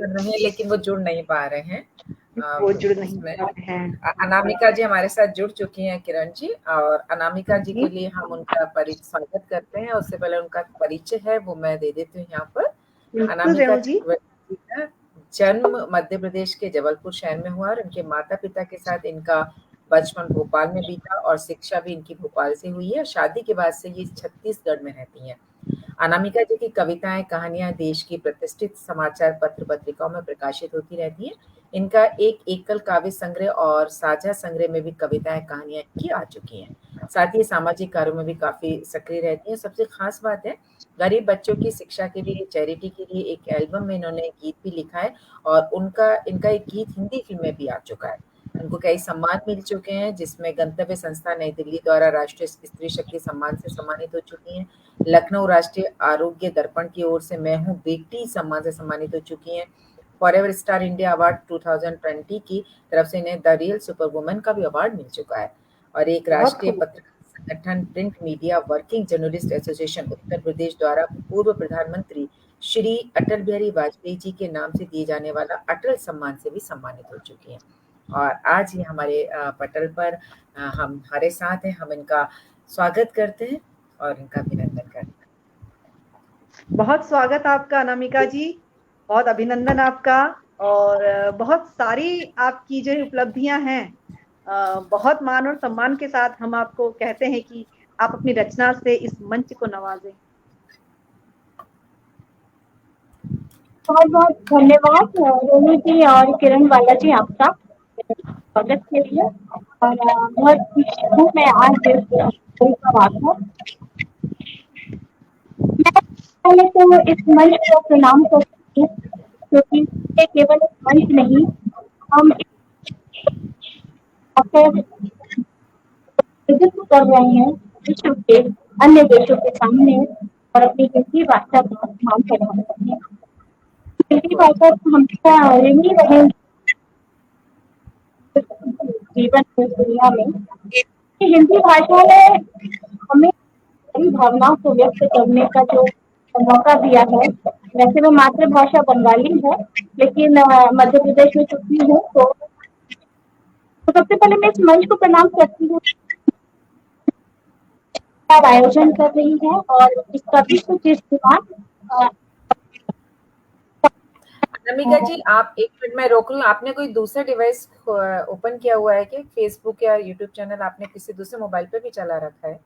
कर रहे हैं लेकिन वो जुड़ नहीं पा रहे हैं। वो जुड़ नहीं इसमें पा रहे हैं। अनामिका जी हमारे साथ जुड़ चुकी हैं, किरण जी, और अनामिका जी के लिए हम उनका स्वागत करते हैं। उससे पहले उनका परिचय है वो मैं दे देती हूँ यहाँ पर। बिल्कुल अनामिका रेणु जी। चक्रवर्ती का जन्म मध्य प्रदेश के जबलपुर शहर में हुआ और इनके माता पिता के साथ इनका बचपन भोपाल में बीता और शिक्षा भी इनकी भोपाल से हुई है। शादी के बाद से ये छत्तीसगढ़ में रहती हैं। अनामिका जी की कविताएं, कहानियां देश की प्रतिष्ठित समाचार पत्र पत्रिकाओं में प्रकाशित होती रहती हैं। इनका एक एकल काव्य संग्रह और साझा संग्रह में भी कविताएं, कहानियां इनकी आ चुकी हैं। साथ ही सामाजिक कार्यों में भी काफी सक्रिय रहती हैं। सबसे खास बात है, गरीब बच्चों की शिक्षा के लिए, चैरिटी के लिए एक एल्बम में इन्होंने गीत भी लिखा है और इनका एक गीत हिंदी फिल्म में भी आ चुका है। इनको कई सम्मान मिल चुके हैं, जिसमें गंतव्य संस्था नई दिल्ली द्वारा राष्ट्रीय स्त्री शक्ति सम्मान से सम्मानित हो चुकी हैं। लखनऊ राष्ट्रीय आरोग्य दर्पण की ओर से मैं हूँ बेटी सम्मान से सम्मानित हो चुकी हैं। फॉरएवर स्टार इंडिया अवार्ड 2020 की तरफ से इन्हें द रियल सुपर वुमन का भी अवार्ड मिल चुका है। और एक राष्ट्रीय पत्रकार संगठन print media working journalist association Uttar Pradesh द्वारा पूर्व प्रधानमंत्री श्री अटल बिहारी वाजपेयी जी के नाम से दिए जाने वाला अटल सम्मान से भी सम्मानित हो चुकी हैं। और आज ये हमारे पटल पर हमारे साथ हैं। हम इनका स्वागत करते हैं और इनका अभिनंदन करते हैं। बहुत स्वागत आपका अनामिका जी, बहुत अभिनंदन आपका। और बहुत सारी आपकी जो उपलब्धियां हैं, बहुत मान और सम्मान के साथ हम आपको कहते हैं कि आप अपनी रचना से इस मंच को नवाजें। बहुत बहुत धन्यवाद रेणु जी और किरण बाला जी आपका स्वागत के लिए। और बहुत खुश हूँ मैं आज इस बात को। मैं पहले तो इस मंच को प्रणाम करती हूँ, क्योंकि ये केवल एक मंच नहीं, हम कर रहे हैं विश्व के अन्य देशों के सामने और अपनी हिंदी भाषा का मान प्रदान करते हैं। हिंदी भाषा हमेशा रही रहेगी जीवन में, दुनिया में। हिंदी भाषा ने हमें बड़ी भावनाओं को व्यक्त करने का जो मौका दिया है। वैसे मैं मातृभाषा बंगाली है, लेकिन मध्य प्रदेश में चुकी हूँ, तो सबसे पहले मैं इस मंच को प्रणाम करती हूँ। आयोजन कर रही है और इसका विश्व के इस्तेमाल। अनामिका जी, आप एक मिनट में रोक लूं। आपने कोई दूसरा डिवाइस ओपन किया हुआ है कि फेसबुक या यूट्यूब चैनल आपने किसी दूसरे मोबाइल पे भी चला रखा है?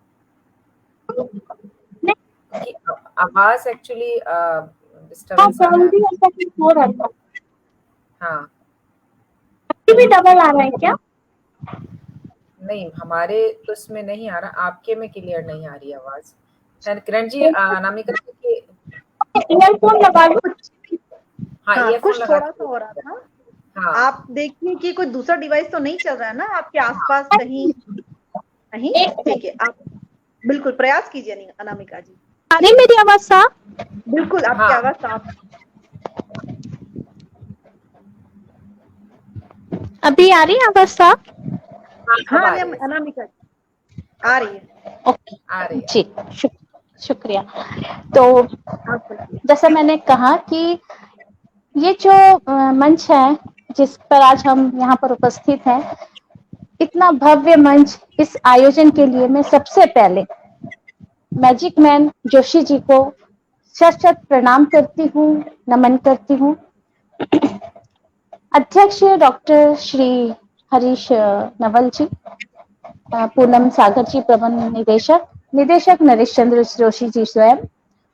कि आवाज एक्चुअली डिस्टर्बेंस हो रहा था। हाँ, भी डबल आ रहा है क्या? नहीं, हमारे तो इसमें नहीं आ रहा, आपके में क्लियर नहीं आ रही आवाज। किरण जी, अनामिका जी के ईयरफोन लगा लो। हाँ, कुछ थोड़ा सा हो रहा था। हाँ, आप देखिए कि कोई दूसरा डिवाइस तो नहीं चल रहा है ना आपके आसपास कहीं? नहीं, ठीक है, आप बिल्कुल प्रयास कीजिए अनामिका जी। आ रही मेरी आवाज साफ? बिल्कुल, आपकी आवाज साफ। अभी आ रही है आवाज साफ? हाँ अनामिका जी आ रही है। ओके, आ रही है जी, शुक्रिया। तो जैसा मैंने कहा कि ये जो मंच है जिस पर आज हम यहाँ पर उपस्थित हैं, इतना भव्य मंच, इस आयोजन के लिए मैं सबसे पहले मैजिक मैन जोशी जी को शत शत प्रणाम करती हूँ, नमन करती हूँ। अध्यक्ष डॉक्टर श्री हरीश नवल जी, पूनम सागर जी प्रबंध निदेशक नरेश चंद्र जोशी जी स्वयं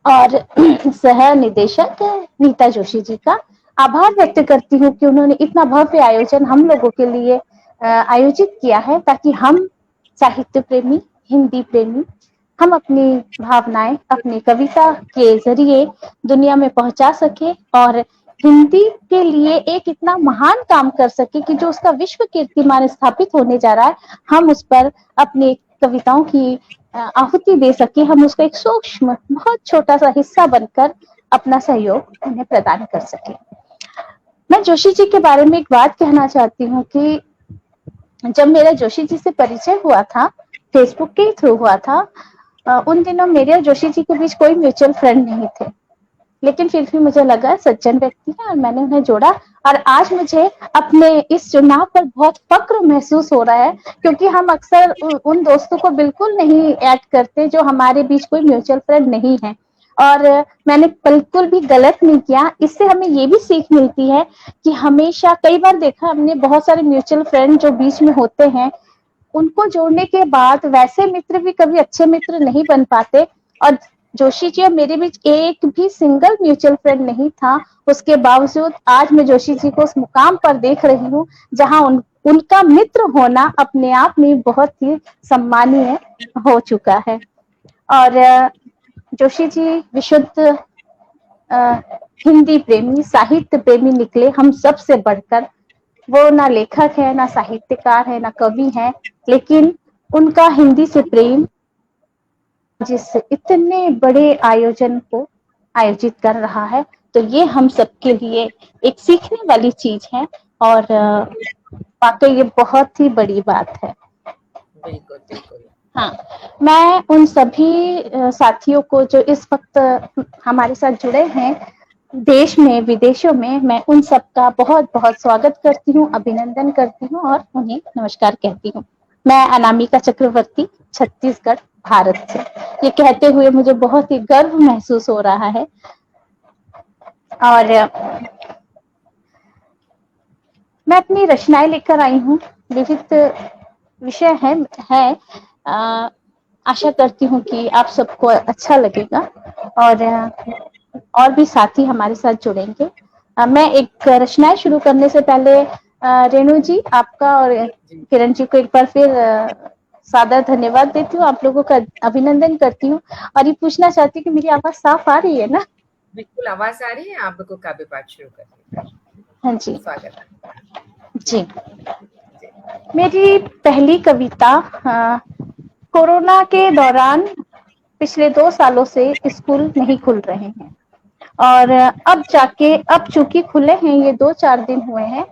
और सह निदेशक नीता जोशी जी का आभार व्यक्त करती हूँ कि उन्होंने इतना भव्य आयोजन हम लोगों के लिए आयोजित किया है, ताकि हम साहित्य प्रेमी, हिंदी प्रेमी, हम अपनी भावनाएं अपनी कविता के जरिए दुनिया में पहुंचा सके और हिंदी के लिए एक इतना महान काम कर सके कि जो उसका विश्व कीर्तिमान स्थापित होने जा रहा है, हम उस पर अपनी कविताओं की आहुति दे सके, हम उसका एक सूक्ष्म बहुत छोटा सा हिस्सा बनकर अपना सहयोग उन्हें प्रदान कर सके। मैं जोशी जी के बारे में एक बात कहना चाहती हूँ कि जब मेरा जोशी जी से परिचय हुआ था, फेसबुक के थ्रू हुआ था, उन दिनों मेरे और जोशी जी के बीच कोई म्यूचुअल फ्रेंड नहीं थे। लेकिन फिर भी मुझे लगा सज्जन व्यक्ति है और मैंने उन्हें जोड़ा। और आज मुझे अपने इस चुनाव पर बहुत फक्र महसूस हो रहा है, क्योंकि हम अक्सर उन दोस्तों को बिल्कुल नहीं ऐड करते जो हमारे बीच कोई म्यूचुअल फ्रेंड नहीं है। और मैंने बिल्कुल भी गलत नहीं किया। इससे हमें ये भी सीख मिलती है कि हमेशा, कई बार देखा हमने, बहुत सारे म्यूचुअल फ्रेंड जो बीच में होते हैं, उनको जोड़ने के बाद वैसे मित्र भी कभी अच्छे मित्र नहीं बन पाते। और जोशी जी और मेरे बीच एक भी सिंगल म्यूचुअल फ्रेंड नहीं था। उसके बावजूद आज मैं जोशी जी को उस मुकाम पर देख रही हूँ जहाँ उनका मित्र होना अपने आप में बहुत ही सम्मानीय हो चुका है। और जोशी जी विशुद्ध हिंदी प्रेमी, साहित्य प्रेमी निकले हम सबसे बढ़कर। वो ना लेखक है, ना साहित्यकार है, ना कवि है, लेकिन उनका हिंदी से प्रेम जिस इतने बड़े आयोजन को आयोजित कर रहा है, तो ये हम सबके लिए एक सीखने वाली चीज है। और वाकई ये बहुत ही बड़ी बात है। बिल्कुल बिल्कुल। हाँ, मैं उन सभी साथियों को जो इस वक्त हमारे साथ जुड़े हैं, देश में विदेशों में, मैं उन सबका बहुत बहुत स्वागत करती हूँ, अभिनंदन करती हूँ और उन्हें नमस्कार कहती हूँ। मैं अनामिका चक्रवर्ती, छत्तीसगढ़, भारत से। ये कहते हुए मुझे बहुत ही गर्व महसूस हो रहा है। और मैं अपनी रचनाएं लेकर आई हूँ, विविध विषय है। आशा करती हूँ कि आप सबको अच्छा लगेगा और भी साथी हमारे साथ जुड़ेंगे। मैं एक रचनाएं शुरू करने से पहले रेणु जी, आपका और किरण जी को एक बार फिर सादर धन्यवाद देती हूँ, आप लोगों का अभिनंदन करती हूँ और ये पूछना चाहती हूँ कि मेरी आवाज साफ आ रही है ना? बिल्कुल आवाज आ रही है। आपको काव्य पाठ शुरू करते। हाँ जी, स्वागत जी। मेरी पहली कविता, कोरोना के दौरान पिछले 2 सालों से स्कूल नहीं खुल रहे हैं और अब चूंकि खुले हैं, ये 2-4 दिन हुए हैं,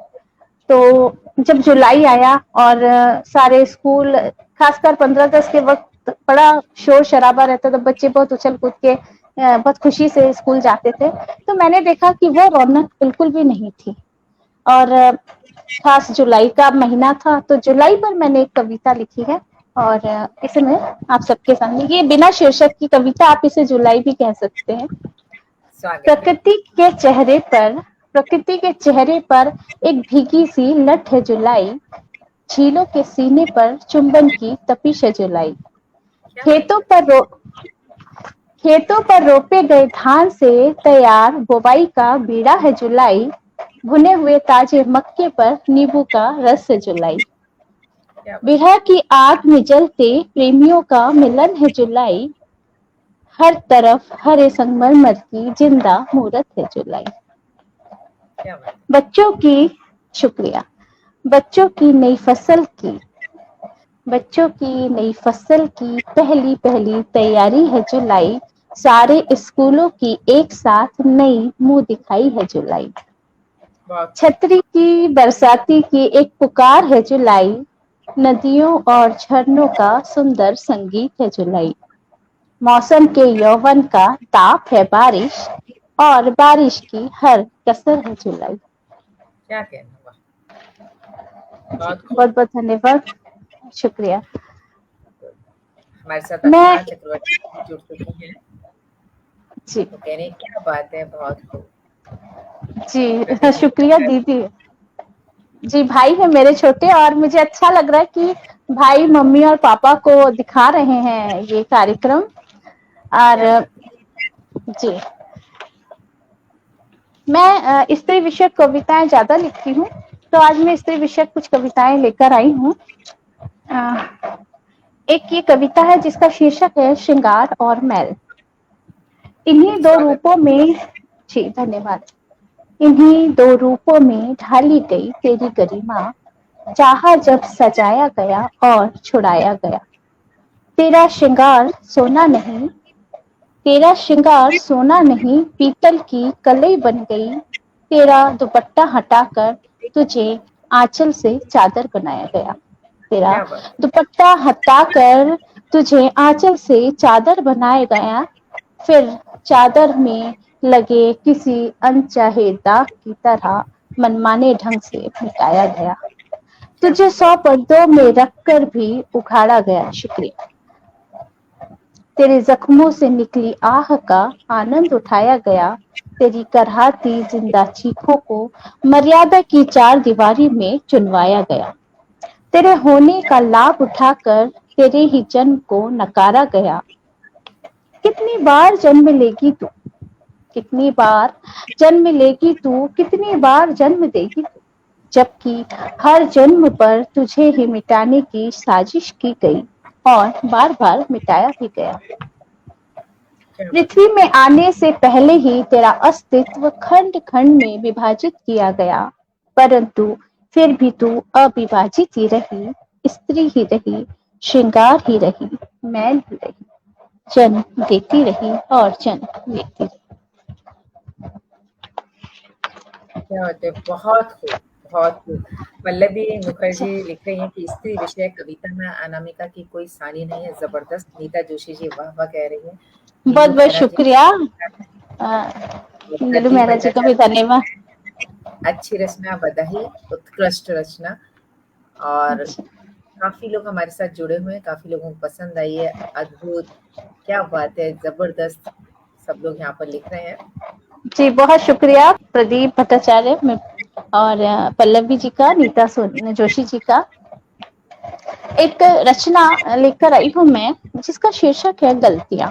तो जब जुलाई आया और सारे स्कूल, खासकर 15-10 के वक्त बड़ा शोर शराबा रहता था, बच्चे बहुत उछल कूद के बहुत खुशी से स्कूल जाते थे, तो मैंने देखा कि वो रौनक बिल्कुल भी नहीं थी। और खास जुलाई का महीना था, तो जुलाई पर मैंने एक कविता लिखी है और इसे मैं आप सबके सामने, ये बिना शीर्षक की कविता, आप इसे जुलाई भी कह सकते हैं। प्रकृति के चेहरे पर एक भीगी सी लट है जुलाई, झीलों के सीने पर चुंबन की तपिश है जुलाई। खेतों पर रोपे गए धान से तैयार बुवाई का बीड़ा है जुलाई, भुने हुए ताजे मक्के पर नींबू का रस है जुलाई। विरह की आग में जलते प्रेमियों का मिलन है जुलाई, हर तरफ हरे संगमरमर की जिंदा मूरत है जुलाई। बच्चों की नई फसल की पहली पहली तैयारी है जुलाई, सारे स्कूलों की एक साथ नई मुंह दिखाई है जुलाई। छतरी की बरसाती की एक पुकार है जुलाई, नदियों और झरनों का सुंदर संगीत है जुलाई। मौसम के यौवन का ताप है बारिश और बारिश की हर कसर है जुलाई। क्या कहना, बहुत बहुत धन्यवाद, शुक्रिया। हमारे साथ अनिका चक्रवर्ती जुड़ चुकी हैं जी, तो कह रहे हैं क्या बात है, बहुत खूब जी, शुक्रिया दीदी। जी, भाई है मेरे छोटे और मुझे अच्छा लग रहा है कि भाई मम्मी और पापा को दिखा रहे हैं ये कार्यक्रम। और जी, मैं स्त्री विषयक कविताएं ज्यादा लिखती हूँ, तो आज मैं स्त्री विषयक कुछ कविताएं लेकर आई हूँ। एक ये कविता है जिसका शीर्षक है श्रृंगार और मैल। इन्हीं दो रूपों में, जी धन्यवाद, इन्हीं दो रूपों में ढाली गई तेरी गरिमा, चाहा जब सजाया गया और छुड़ाया गया। तेरा श्रृंगार सोना नहीं पीतल की कलई बन गई, तेरा दुपट्टा हटाकर तुझे आंचल से चादर बनाया गया। तेरा दुपट्टा हटाकर तुझे आंचल से चादर बनाया गया, फिर चादर में लगे किसी अनचाहे दाग की तरह मनमाने ढंग से मिटाया गया। तुझे 100 पर्दों में रखकर भी उखाड़ा गया शुक्रिया। तेरे जख्मों से निकली आह का आनंद उठाया गया। तेरी करहाती जिंदा चीखों को मर्यादा की 4 दीवारी में चुनवाया गया। तेरे होने का लाभ उठाकर तेरे ही जन्म को नकारा गया। कितनी बार जन्म लेगी तू, कितनी बार जन्म लेगी तू, कितनी बार जन्म देगी तू, जबकि हर जन्म पर तुझे ही मिटाने की साजिश की गई और बार बार मिटाया भी गया। पृथ्वी में आने से पहले ही तेरा अस्तित्व खंड खंड में विभाजित किया गया, परंतु फिर भी तू अविभाजित ही रही, स्त्री ही रही, श्रृंगार ही रही, मैल ही रही, जन्म देती रही और जन्म लेती रही। क्या होते हैं, बहुत खूब, बहुत खूब। पल्लवी मुखर्जी लिख रही हैं कि स्त्री विषय कविता में अनामिका की कोई सानी नहीं है, जबरदस्त। नीता जोशी जी वाह वाह कह रही है। बहुत बहुत शुक्रिया नीलू मेहरा जी का भी धन्यवाद। अच्छी रचना, बधाई, उत्कृष्ट रचना। और काफी लोग हमारे साथ जुड़े हुए हैं, काफी लोगों को पसंद आई है। अद्भुत, क्या बात है, जबरदस्त, सब लोग यहाँ पर लिख रहे हैं। जी बहुत शुक्रिया प्रदीप भट्टाचार्य और पल्लवी जी का, नीता जोशी जी का। एक रचना लेकर आई हूँ मैं जिसका शीर्षक है गलतियां।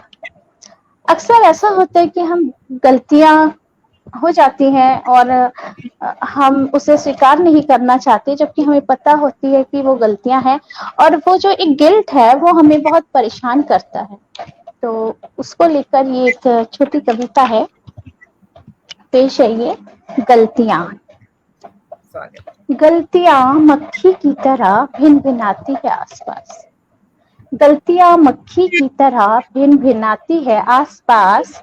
अक्सर ऐसा होता है कि हम गलतियां हो जाती हैं और हम उसे स्वीकार नहीं करना चाहते, जबकि हमें पता होती है कि वो गलतियां हैं और वो जो एक गिल्ट है वो हमें बहुत परेशान करता है। तो उसको लेकर ये एक छोटी कविता है, पेश है ये, गलतियां। गलतियां मक्खी की तरह भिन भिनाती है आसपास, गलतियां मक्खी की तरह भिन भिनाती है आसपास,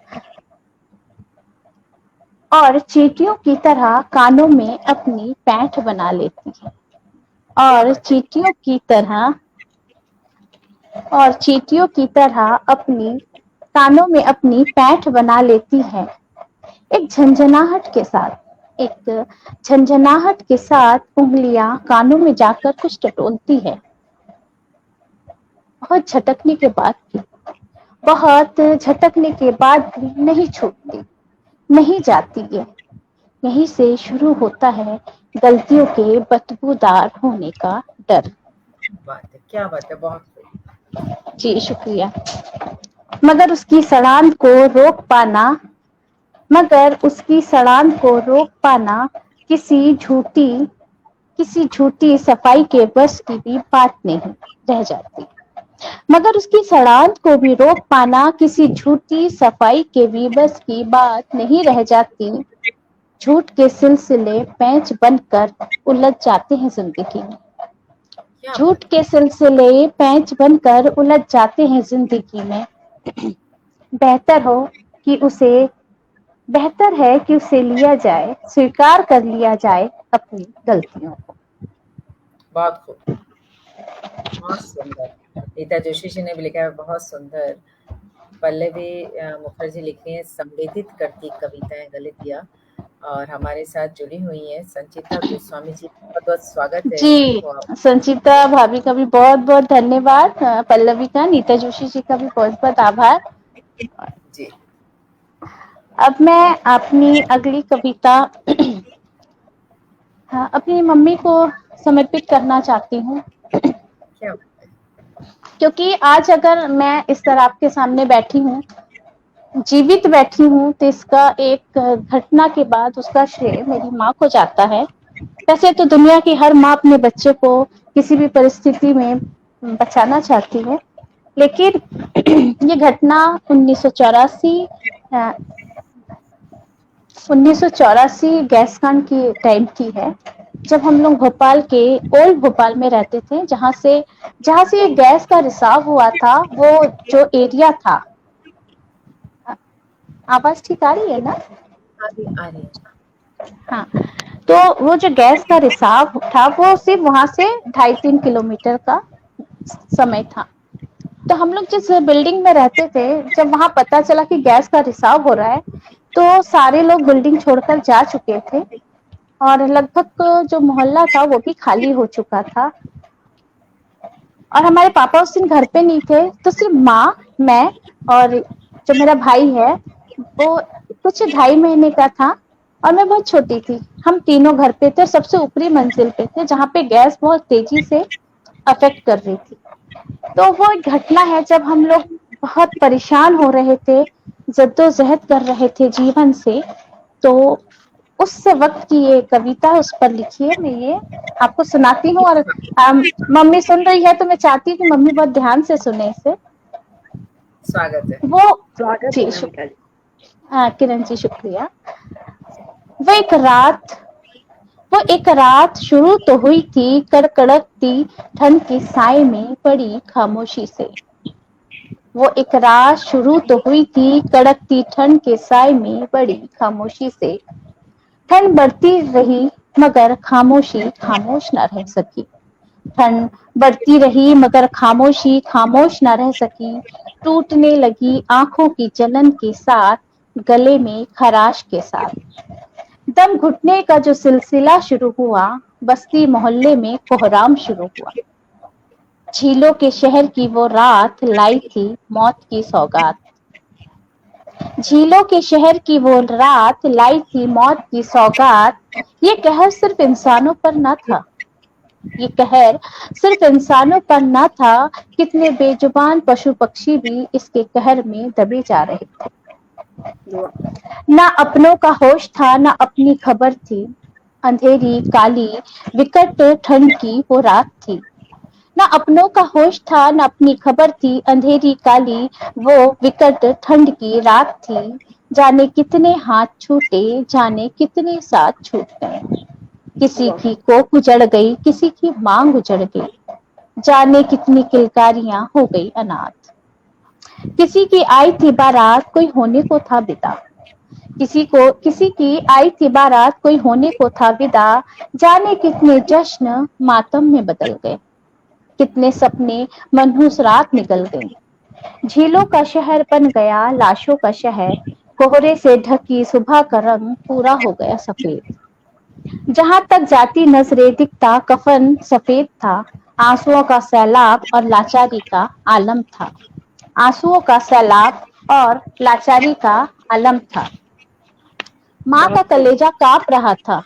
और चींटियों की तरह कानों में अपनी पैंठ बना लेती है, और चींटियों की तरह अपनी कानों में अपनी पैंठ बना लेती है। एक झंझनाहट के साथ उंगलियां कानों में जाकर कुछ टटोलती है। बहुत झटकने के बाद भी नहीं छूटती, नहीं जाती है। यहीं से शुरू होता है गलतियों के बदबूदार होने का डर। क्या बात है, बहुत जी शुक्रिया। मगर उसकी सड़ांध को रोक पाना किसी झूठी सफाई के बस की भी बात नहीं रह जाती। मगर उसकी सड़ांध को भी रोक पाना किसी झूठी सफाई के भी बस की बात नहीं रह जाती। झूठ के सिलसिले पैंच बनकर उलझ जाते हैं जिंदगी में, झूठ के सिलसिले पैंच बनकर उलझ जाते हैं जिंदगी में। बेहतर है कि उसे लिया जाए, स्वीकार कर लिया जाए अपनी गलतियों को। बहुत खूब, बहुत सुंदर। नीता जोशी जी ने भी लिखा है, बहुत सुंदर। पल्लवी मुखर्जी लिख रही है, संवेदित करती कविताएं गलतियां। और हमारे साथ जुड़ी हुई है संचिता गोस्वामी जी, बहुत बहुत स्वागत है जी। संचिता भाभी का भी बहुत बहुत धन्यवाद, पल्लवी का, नीता जोशी जी का भी बहुत बहुत आभार जी। अब मैं अपनी अगली कविता अपनी मम्मी को समर्पित करना चाहती हूँ, क्योंकि आज अगर मैं इस तरह आपके सामने बैठी हूँ, जीवित बैठी हूँ, तो इसका एक घटना के बाद उसका श्रेय मेरी माँ को जाता है। वैसे तो दुनिया की हर माँ अपने बच्चे को किसी भी परिस्थिति में बचाना चाहती है, लेकिन ये घटना 1984 गैस कांड की टाइम की है, जब हम लोग भोपाल के ओल्ड भोपाल में रहते थे, जहाँ से ये गैस का रिसाव हुआ था। वो जो एरिया था, आवाज ठीक आ रही है ना? आ रही है। हाँ, तो वो जो गैस का रिसाव था वो सिर्फ वहां से 2.5-3 किलोमीटर का समय था। तो हम लोग जिस बिल्डिंग में रहते थे, जब वहां पता चला कि गैस का रिसाव हो रहा है, तो सारे लोग बिल्डिंग छोड़कर जा चुके थे और लगभग जो मोहल्ला था वो भी खाली हो चुका था। और हमारे पापा उस दिन घर पे नहीं थे, तो सिर्फ माँ, मैं और जो मेरा भाई है वो कुछ 2.5 महीने का था और मैं बहुत छोटी थी। हम तीनों घर पे थे, सबसे ऊपरी मंजिल पे थे जहाँ पे गैस बहुत तेजी से अफेक्ट कर रही थी। तो वो एक घटना है जब हम लोग बहुत परेशान हो रहे थे, जद्दोजहद कर रहे थे जीवन से। तो उस वक्त की ये कविता उस पर लिखी है, मैं ये आपको सुनाती हूँ। और मम्मी सुन रही है तो मैं चाहती हूँ कि मम्मी बहुत ध्यान से सुने इसे। स्वागत है। वो स्वागत जी, है अनामिका जी। किरण जी शुक्रिया। वो एक रात शुरू तो हुई थी कड़कड़ती ठंड की साए में बड़ी खामोशी से। वो एक रात शुरू तो हुई थी कड़कती ठंड के साए में बड़ी खामोशी से। ठंड बढ़ती रही मगर खामोशी खामोश न रह सकी। ठंड बढ़ती रही मगर खामोशी खामोश न रह सकी। टूटने लगी आंखों की जलन के साथ, गले में खराश के साथ। दम घुटने का जो सिलसिला शुरू हुआ, बस्ती मोहल्ले में कोहराम शुरू हुआ। झीलों के शहर की वो रात लाई थी मौत की सौगात। झीलों के शहर की वो रात लाई थी मौत की सौगात। ये कहर सिर्फ इंसानों पर न था, ये कहर सिर्फ इंसानों पर न था, कितने बेजुबान पशु पक्षी भी इसके कहर में दबे जा रहे थे। ना अपनों का होश था ना अपनी खबर थी, अंधेरी काली विकट ठंड की वो रात थी। ना अपनों का होश था ना अपनी खबर थी, अंधेरी काली वो विकट ठंड की रात थी। जाने कितने हाथ छूटे, जाने कितने साथ छूट गए। किसी की कोख उजड़ गई, किसी की मांग उजड़ गई। जाने कितनी किलकारियां हो गई अनाथ। किसी की आई थी बारात, कोई होने को था विदा। किसी की आई थी बारात, कोई होने को था विदा। जाने कितने जश्न मातम में बदल गए, कितने सपने मनहूस रात निकल गई। झीलों का शहर बन गया लाशों का शहर, कोहरे से ढकी सुबह का रंग पूरा हो गया सफेद। जहां तक जाती नजरें दिखता कफन सफेद था। आंसुओं का सैलाब और लाचारी का आलम था। आंसुओं का सैलाब और लाचारी का आलम था। माँ का कलेजा कांप रहा था,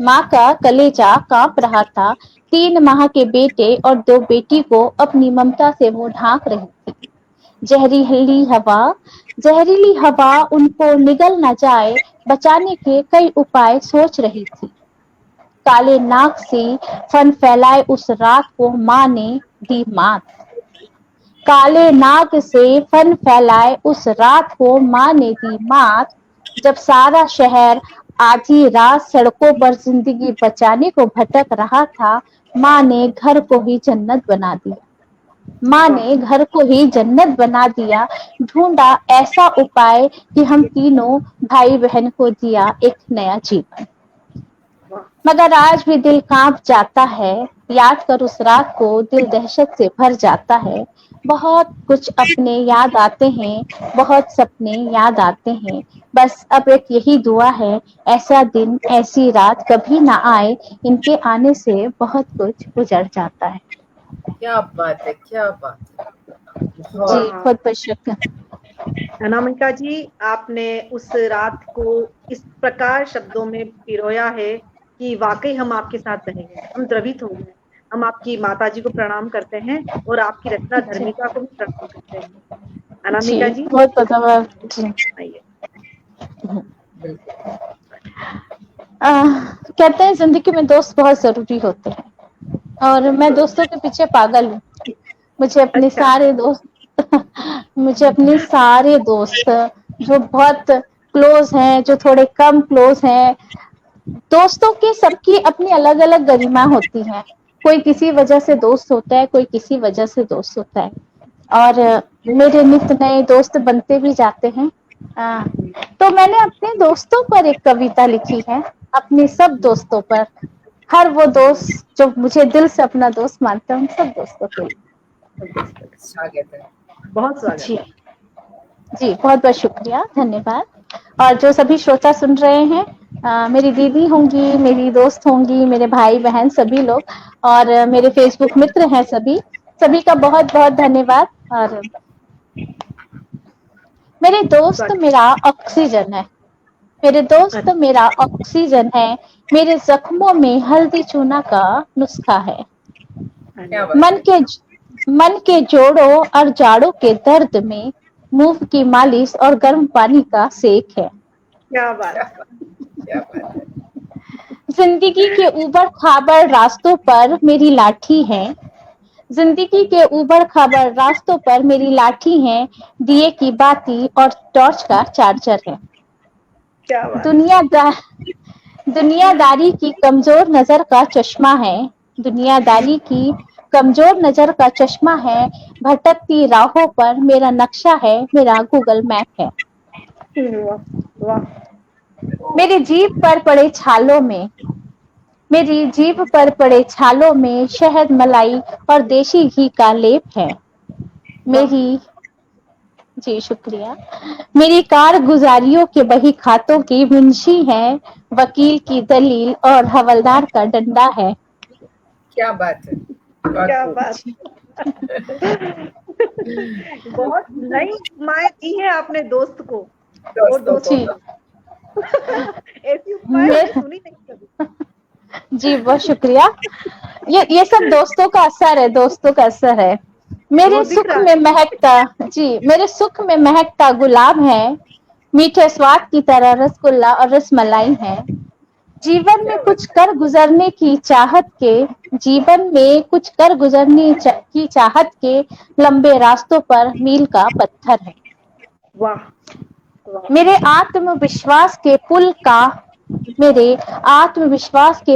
माँ का कलेजा कांप रहा था। 3 माह के बेटे और 2 बेटी को अपनी ममता से वो ढांक रही थी। जहरीली हवा उनको निगल न जाए, बचाने के कई उपाय सोच रही थी। काले नाग से फन फैलाए उस रात को माँ ने दी मात। काले नाग से फन फैलाए उस रात को माँ ने दी मात। जब सारा शहर आधी रात सड़कों पर जिंदगी बचाने को भटक रहा था, माँ ने घर को ही जन्नत बना दिया। माँ ने घर को ही जन्नत बना दिया। ढूंढा ऐसा उपाय कि हम तीनों भाई बहन को दिया एक नया जीवन। मगर आज भी दिल कांप जाता है, याद कर उस रात को दिल दहशत से भर जाता है। बहुत कुछ अपने याद आते हैं, बहुत सपने याद आते हैं। बस अब एक यही दुआ है, ऐसा दिन ऐसी रात कभी ना आए। इनके आने से बहुत कुछ गुजर जाता है। क्या बात है, क्या बात है। जी, बहुत बहुत शुक्रिया। अनामिका जी, आपने उस रात को इस प्रकार शब्दों में पिरोया है कि वाकई हम आपके साथ रहेंगे, हम द्रवित हो गए। हम आपकी माता जी को प्रणाम करते हैं और आपकी रचना धर्मिका को भी प्रणाम करते हैं। अनामिका जी बहुत धन्यवाद जी। कहते हैं जिंदगी में दोस्त बहुत जरूरी होते हैं और मैं दोस्तों के पीछे पागल हूँ। मुझे अपने सारे दोस्त जो बहुत क्लोज हैं, जो थोड़े कम क्लोज हैं, दोस्तों की सबकी अपनी अलग अलग गरिमा होती है। कोई किसी वजह से दोस्त होता है, कोई किसी वजह से दोस्त होता है और मेरे नित नए दोस्त बनते भी जाते हैं। तो मैंने अपने दोस्तों पर एक कविता लिखी है, अपने सब दोस्तों पर, हर वो दोस्त जो मुझे दिल से अपना दोस्त मानता है, उन सब दोस्तों के लिए। स्वागत है, बहुत स्वागत जी, बहुत बहुत शुक्रिया, धन्यवाद। और जो सभी श्रोता सुन रहे हैं, मेरी दीदी होंगी, मेरी दोस्त होंगी, मेरे भाई बहन सभी लोग, और मेरे फेसबुक मित्र हैं, सभी का बहुत बहुत धन्यवाद। और मेरे दोस्त मेरा ऑक्सीजन है, मेरे दोस्त मेरा ऑक्सीजन है, मेरे जख्मों में हल्दी चूना का नुस्खा है। क्या बात है। मन के जोड़ों और जाड़ों के दर्द में मूव की मालिश और गर्म पानी का सेक है। क्या बात है। क्या बात है। जिंदगी के ऊबड़ खाबड़ रास्तों पर मेरी लाठी है, जिंदगी के ऊबड़ खाबड़ रास्तों पर मेरी लाठी है, दिए की बाती और टॉर्च का चार्जर है। क्या बात। दुनियादारी की कमजोर नजर का चश्मा है, दुनियादारी की कमजोर नजर का चश्मा है, भटकती राहों पर मेरा नक्शा है, मेरा गूगल मैप है। वाह। मेरी जीभ पर पड़े छालों में, मेरी जीभ पर पड़े छालों में शहद मलाई और देशी घी का लेप है। मेरी जी शुक्रिया। मेरी कारगुजारियों के बही खातों की मुंशी है, वकील की दलील और हवलदार का डंडा है। क्या बात है। क्या बात। बहुत नई उपमाएं दी है आपने दोस्त को। ऐसी उपमाएं सुनी नहीं कभी। जी बहुत शुक्रिया। ये सब दोस्तों का असर है, दोस्तों का असर है। मेरे सुख में महकता गुलाब है, मीठे स्वाद की तरह रसगुल्ला और रसमलाई है। जीवन में कुछ कर गुजरने की चाहत के लंबे रास्तों पर मील का पत्थर है। वाह। मेरे आत्मविश्वास के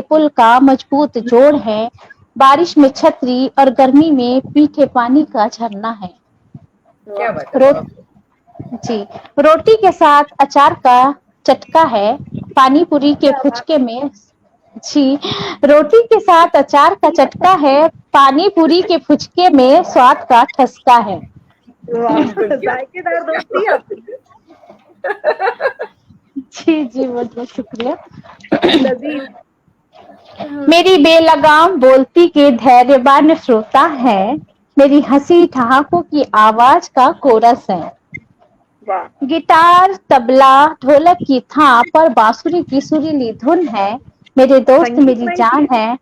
पुल का मजबूत जोड़ है, बारिश में छतरी और गर्मी में मीठे पानी का झरना है। क्या बात है। रोटी के साथ अचार का चटका है, पानी पूरी के फुचके में रोटी के साथ अचार का चटका है, पानी पूरी के फुचके में स्वाद का ठसका है। जायकेदार दोस्ती आपकी। जी बहुत बहुत शुक्रिया। मेरी बेलगाम बोलती के धैर्यवान श्रोता है, मेरी हंसी ठहाकों की आवाज का कोरस है। गिटार तबला ढोलक की थाप और बांसुरी की सुरीली धुन है, मेरे दोस्त मेरी जान है।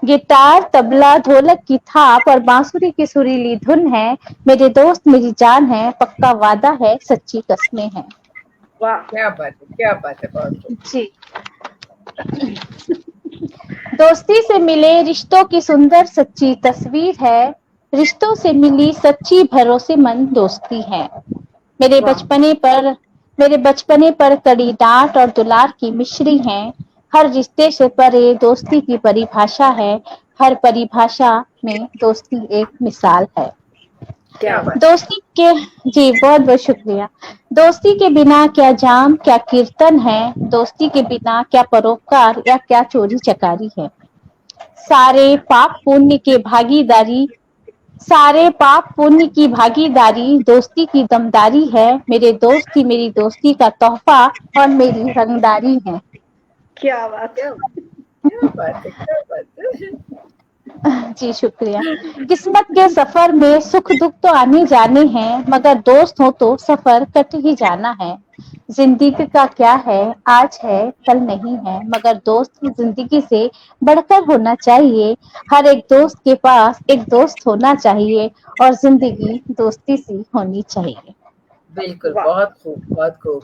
गिटार तबला ढोलक की थाप और बांसुरी की सुरीली धुन है, मेरे दोस्त मेरी जान है, पक्का वादा है, सच्ची कस्में हैं। वाह। क्या बात है बहुत जी। दोस्ती से मिले रिश्तों की सुंदर सच्ची तस्वीर है, रिश्तों से मिली सच्ची भरोसेमंद दोस्ती है। मेरे बचपने पर कड़ी डांट और दुलार की मिश्री है, हर रिश्ते से परे दोस्ती की परिभाषा है, हर परिभाषा में दोस्ती एक मिसाल है। दोस्ती के जी बहुत बहुत शुक्रिया। दोस्ती के बिना क्या जाम क्या कीर्तन है, दोस्ती के बिना क्या परोपकार या क्या चोरी चकारी है। सारे पाप पुण्य की भागीदारी दोस्ती की दमदारी है, मेरे दोस्त ही मेरी दोस्ती का तोहफा और मेरी रंगदारी है। क्या बात है। जी शुक्रिया। किस्मत के सफर में सुख दुख तो आने जाने हैं, मगर दोस्त हो तो सफर कट ही जाना है। जिंदगी का क्या है, आज है कल नहीं है, मगर दोस्त की जिंदगी से बढ़कर होना चाहिए। हर एक दोस्त के पास एक दोस्त होना चाहिए और जिंदगी दोस्ती सी होनी चाहिए। बिल्कुल, बहुत खूब।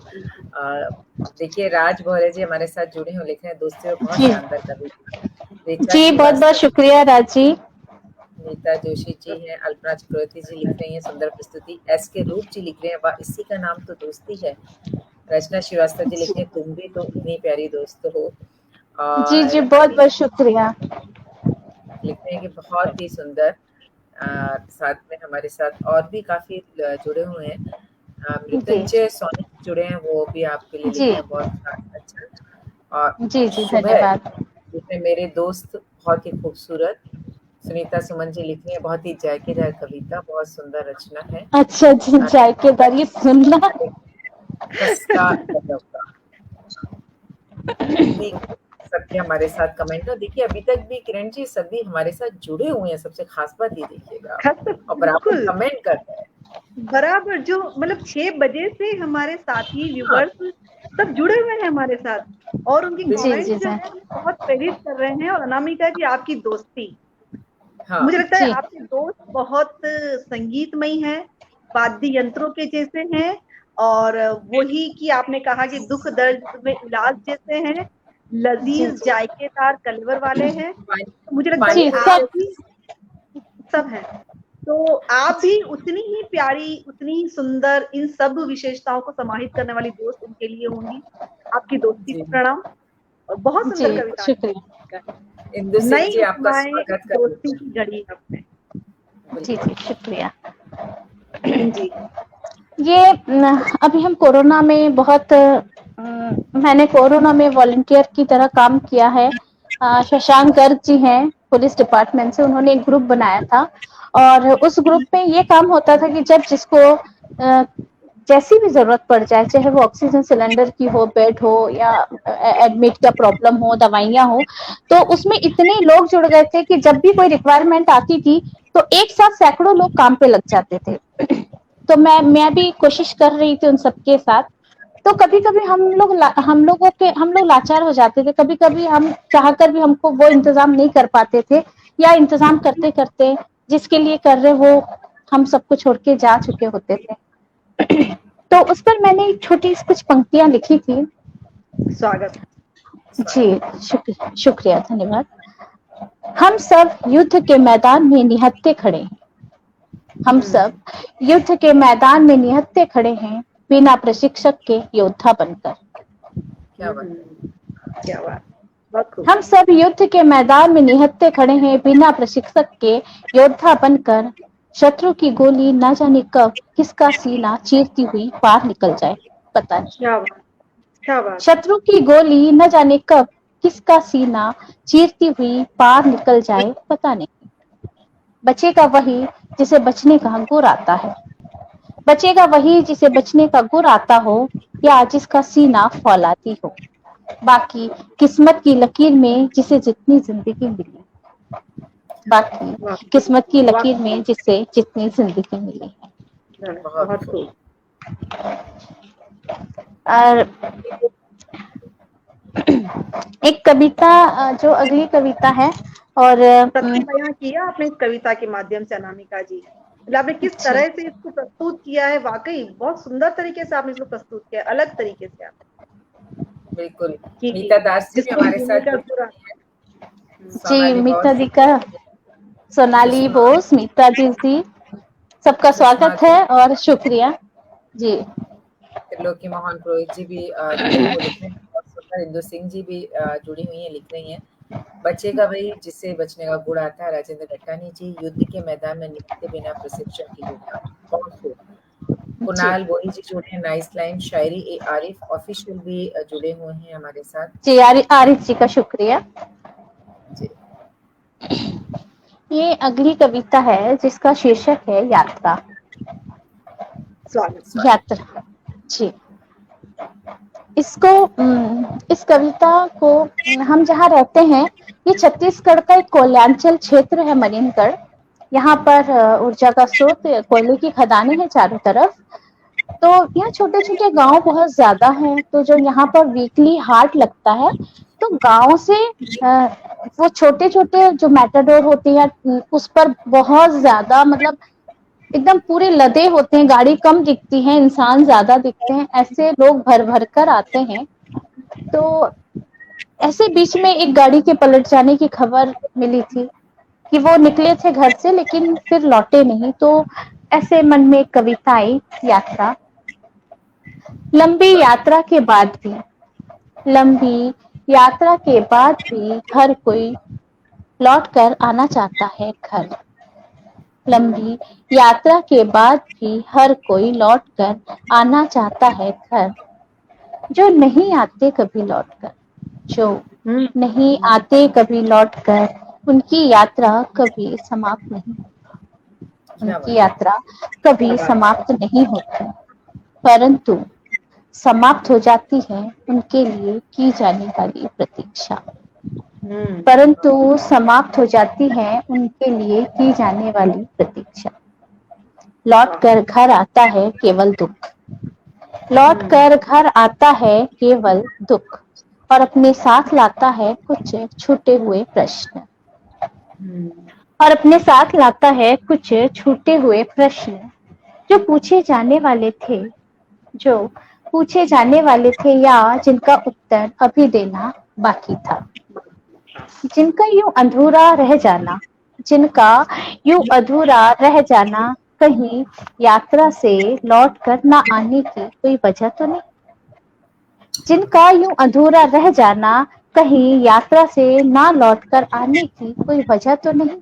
देखिए राज भोरे जी हमारे साथ जुड़े हैं, लिख रहे हैं दोस्ती में बहुत शानदार कविता। जी बहुत बहुत शुक्रिया राज जी। नीता जोशी जी हैं, अल्पना चक्रवर्ती जी लिख रही हैं सुंदर प्रस्तुति। एस के रूप जी लिख रहे हैं वाह इसी का नाम तो दोस्ती है। रचना श्रीवास्तव जी लिख रहे हैं तुम भी तो इतनी प्यारी दोस्त हो। जी बहुत बहुत शुक्रिया। लिख रहे हैं कि बहुत ही सुंदर। साथ में हमारे साथ और भी काफी जुड़े हुए हैं। मृत्युंजय सोनी जुड़े हैं, वो भी आपके लिए लिखे हैं बहुत अच्छा। और जी धन्यवाद। जिसमें मेरे दोस्त बहुत ही खूबसूरत। सुनीता सुमन जी लिख रही है बहुत ही जायकेदार कविता, बहुत सुंदर रचना है। अच्छा जी जायकेदार, ये सुनना खस्ता गजब का। इतनी सबके हमारे साथ कमेंट, और देखिए अभी तक भी किरण जी सभी हमारे साथ जुड़े हुए हैं, सबसे खास बात ये देखिएगा, और बराबर बिल्कुल कमेंट कर रहे हैं। बराबर, जो मतलब 6 बजे से हमारे साथी हाँ, व्यूवर्स सब जुड़े हुए हैं हमारे साथ, और उनके जी जी कमेंट्स जो जी है बहुत प्रेरित कर रहे हैं। और अनामिका जी, आपकी दोस्ती, हाँ, मुझे लगता है जी आपके दोस्त बहुत संगीतमयी हैं, वाद्य यंत्रों के जैसे हैं, और वही कि आपने कहा कि दुख दर्द में इलाज जैसे हैं, जी लजीज जी जायकेदार कलवर वाले हैं। पानी तो मुझे लगता है पानी कि जी पूरी आप सब भी सब हैं, तो आप भी उतनी ही प्यारी, उतनी ही सुंदर, इन सब विशेषताओं को समाहित करने वाली दोस्त उनके लिए होंगी। आपकी दोस्ती जी, को प्रणाम, और बहुत जी सुंदर कविता शुक्रिया। इंदु सिंह नई जी आपका उपमाएं स्वागत करते दोस्ती हैं। की घड़ी अपने। जी बिल्कुल। जी शुक्रिया। जी ये अभी हम कोरोना में बहुत मैंने कोरोना में वॉलंटियर की तरह काम किया है। शशांक गर्ग जी हैं पुलिस डिपार्टमेंट से, उन्होंने एक ग्रुप बनाया था, और उस ग्रुप में ये काम होता था कि जब जिसको जैसी भी जरूरत पड़ जाए, चाहे वो ऑक्सीजन सिलेंडर की हो, बेड हो, या एडमिट का प्रॉब्लम हो, दवाइयां हो, तो उसमें इतने लोग जुड़ गए थे कि जब भी कोई रिक्वायरमेंट आती थी तो एक साथ सैकड़ों लोग काम पे लग जाते थे। तो मैं भी कोशिश कर रही थी उन सबके साथ। तो कभी कभी हम लोग लाचार हो जाते थे, कभी कभी हम चाहकर भी हमको वो इंतजाम नहीं कर पाते थे, या इंतजाम करते करते जिसके लिए कर रहे वो हम सबको छोड़ के जा चुके होते थे। तो उस पर मैंने एक छोटी कुछ पंक्तियां लिखी थी। स्वागत। जी शुक्रिया शुक्रिया, धन्यवाद। हम सब युद्ध के मैदान में निहत्थे खड़े हैं, हम सब युद्ध के मैदान में निहत्थे खड़े हैं, बिना प्रशिक्षक के योद्धा बनकर। क्या बात है। क्या बात, बहुत खूब। हम सब युद्ध के मैदान में निहत्थे खड़े हैं, बिना प्रशिक्षक के योद्धा बनकर। शत्रु की गोली न जाने कब किसका सीना चीरती हुई पार निकल जाए, पता नहीं। क्या बात, क्या बात। शत्रु की गोली न जाने कब किसका सीना चीरती हुई पार निकल जाए, पता नहीं। बचेगा वही जिसे बचने का गुर आता है, बचेगा वही जिसे बचने का गुर आता हो, या जिसका सीना फौलादी हो। बाकी किस्मत की लकीर में जिसे जितनी जिंदगी मिली, बाकी किस्मत की लकीर में जिसे जितनी जिंदगी मिली है। बहुत खूब। और एक कविता, जो अगली कविता है, और सत्य बयां किया आपने इस कविता के माध्यम से अनामिका जी। आपने किस अच्छा। तरह से इसको प्रस्तुत किया है, वाकई बहुत सुंदर तरीके से आपने इसको प्रस्तुत किया, अलग तरीके से आपने। बिल्कुल। मीता दास जी भी हमारे साथ जुड़ी हुई हैं। जी सोनाली मीता बोस, दी का, सोनाली सुषमा, बोस, मीता जी, सबका सुषमा स्वागत है और शुक्रिया जी। त्रिलोकी मोहन पुरोहित जी भी जुड़े हैं, वो लिख रहे हैं, और सुंदर इंदु सिंह जी भी जुड़ी हुई हैं, लिख रही हैं। बचेगा वही जिससे बचने का गुण आता है, राजेंद्र लट्टानी जी। युद्ध के मैदान में निकलते बिना प्रशिक्षण की योद्धा, बहुत खूब। जी कुणाल बोरी जी जुड़े हैं, नाइस लाइन। शायरी ए आरिफ ऑफिशियल भी जुड़े हुए हैं हमारे साथ। जी, आरिफ जी का शुक्रिया। जी। ये अगली कविता है जिसका शीर्षक है यात्रा। स्वागत। यात्रा जी। इसको इस कविता को हम जहाँ रहते हैं, ये छत्तीसगढ़ का एक कोयलांचल क्षेत्र है, मरीनगढ़। यहाँ पर ऊर्जा का स्रोत, कोयले की खदानें हैं चारों तरफ। तो यहाँ छोटे छोटे गांव बहुत ज्यादा हैं। तो जो यहाँ पर वीकली हाट लगता है, तो गांव से वो छोटे छोटे जो मैटाडोर होती है, उस पर बहुत ज्यादा, मतलब एकदम पूरे लदे होते हैं, गाड़ी कम दिखती है, इंसान ज्यादा दिखते हैं, ऐसे लोग भर भर कर आते हैं। तो ऐसे बीच में एक गाड़ी के पलट जाने की खबर मिली थी कि वो निकले थे घर से लेकिन फिर लौटे नहीं। तो ऐसे मन में एक कविता आई, यात्रा। लंबी यात्रा के बाद भी, लंबी यात्रा के बाद भी हर कोई लौट कर आना चाहता है घर। लंबी यात्रा के बाद भी हर कोई लौट कर आना चाहता है घर। जो नहीं आते कभी लौट कर, जो नहीं आते कभी लौट कर, उनकी यात्रा कभी समाप्त नहीं, क्या उनकी बात। यात्रा कभी समाप्त नहीं होती। परंतु समाप्त हो जाती है उनके लिए की जाने वाली प्रतीक्षा, हम्म, परंतु समाप्त हो जाती है उनके लिए की जाने वाली प्रतीक्षा। लौट कर घर आता है केवल दुख, लौट कर घर आता है केवल दुख, और अपने साथ लाता है कुछ छूटे हुए प्रश्न, हम्म, और अपने साथ लाता है कुछ छूटे हुए प्रश्न जो पूछे जाने वाले थे, जो पूछे जाने वाले थे या जिनका उत्तर अभी देना बाकी था, जिनका यूं अधूरा रह जाना, जिनका यूं अधूरा रह जाना कहीं यात्रा से लौट कर ना आने की कोई वजह तो नहीं, जिनका यूं अधूरा रह जाना कहीं यात्रा से ना लौट कर आने की कोई वजह तो नहीं।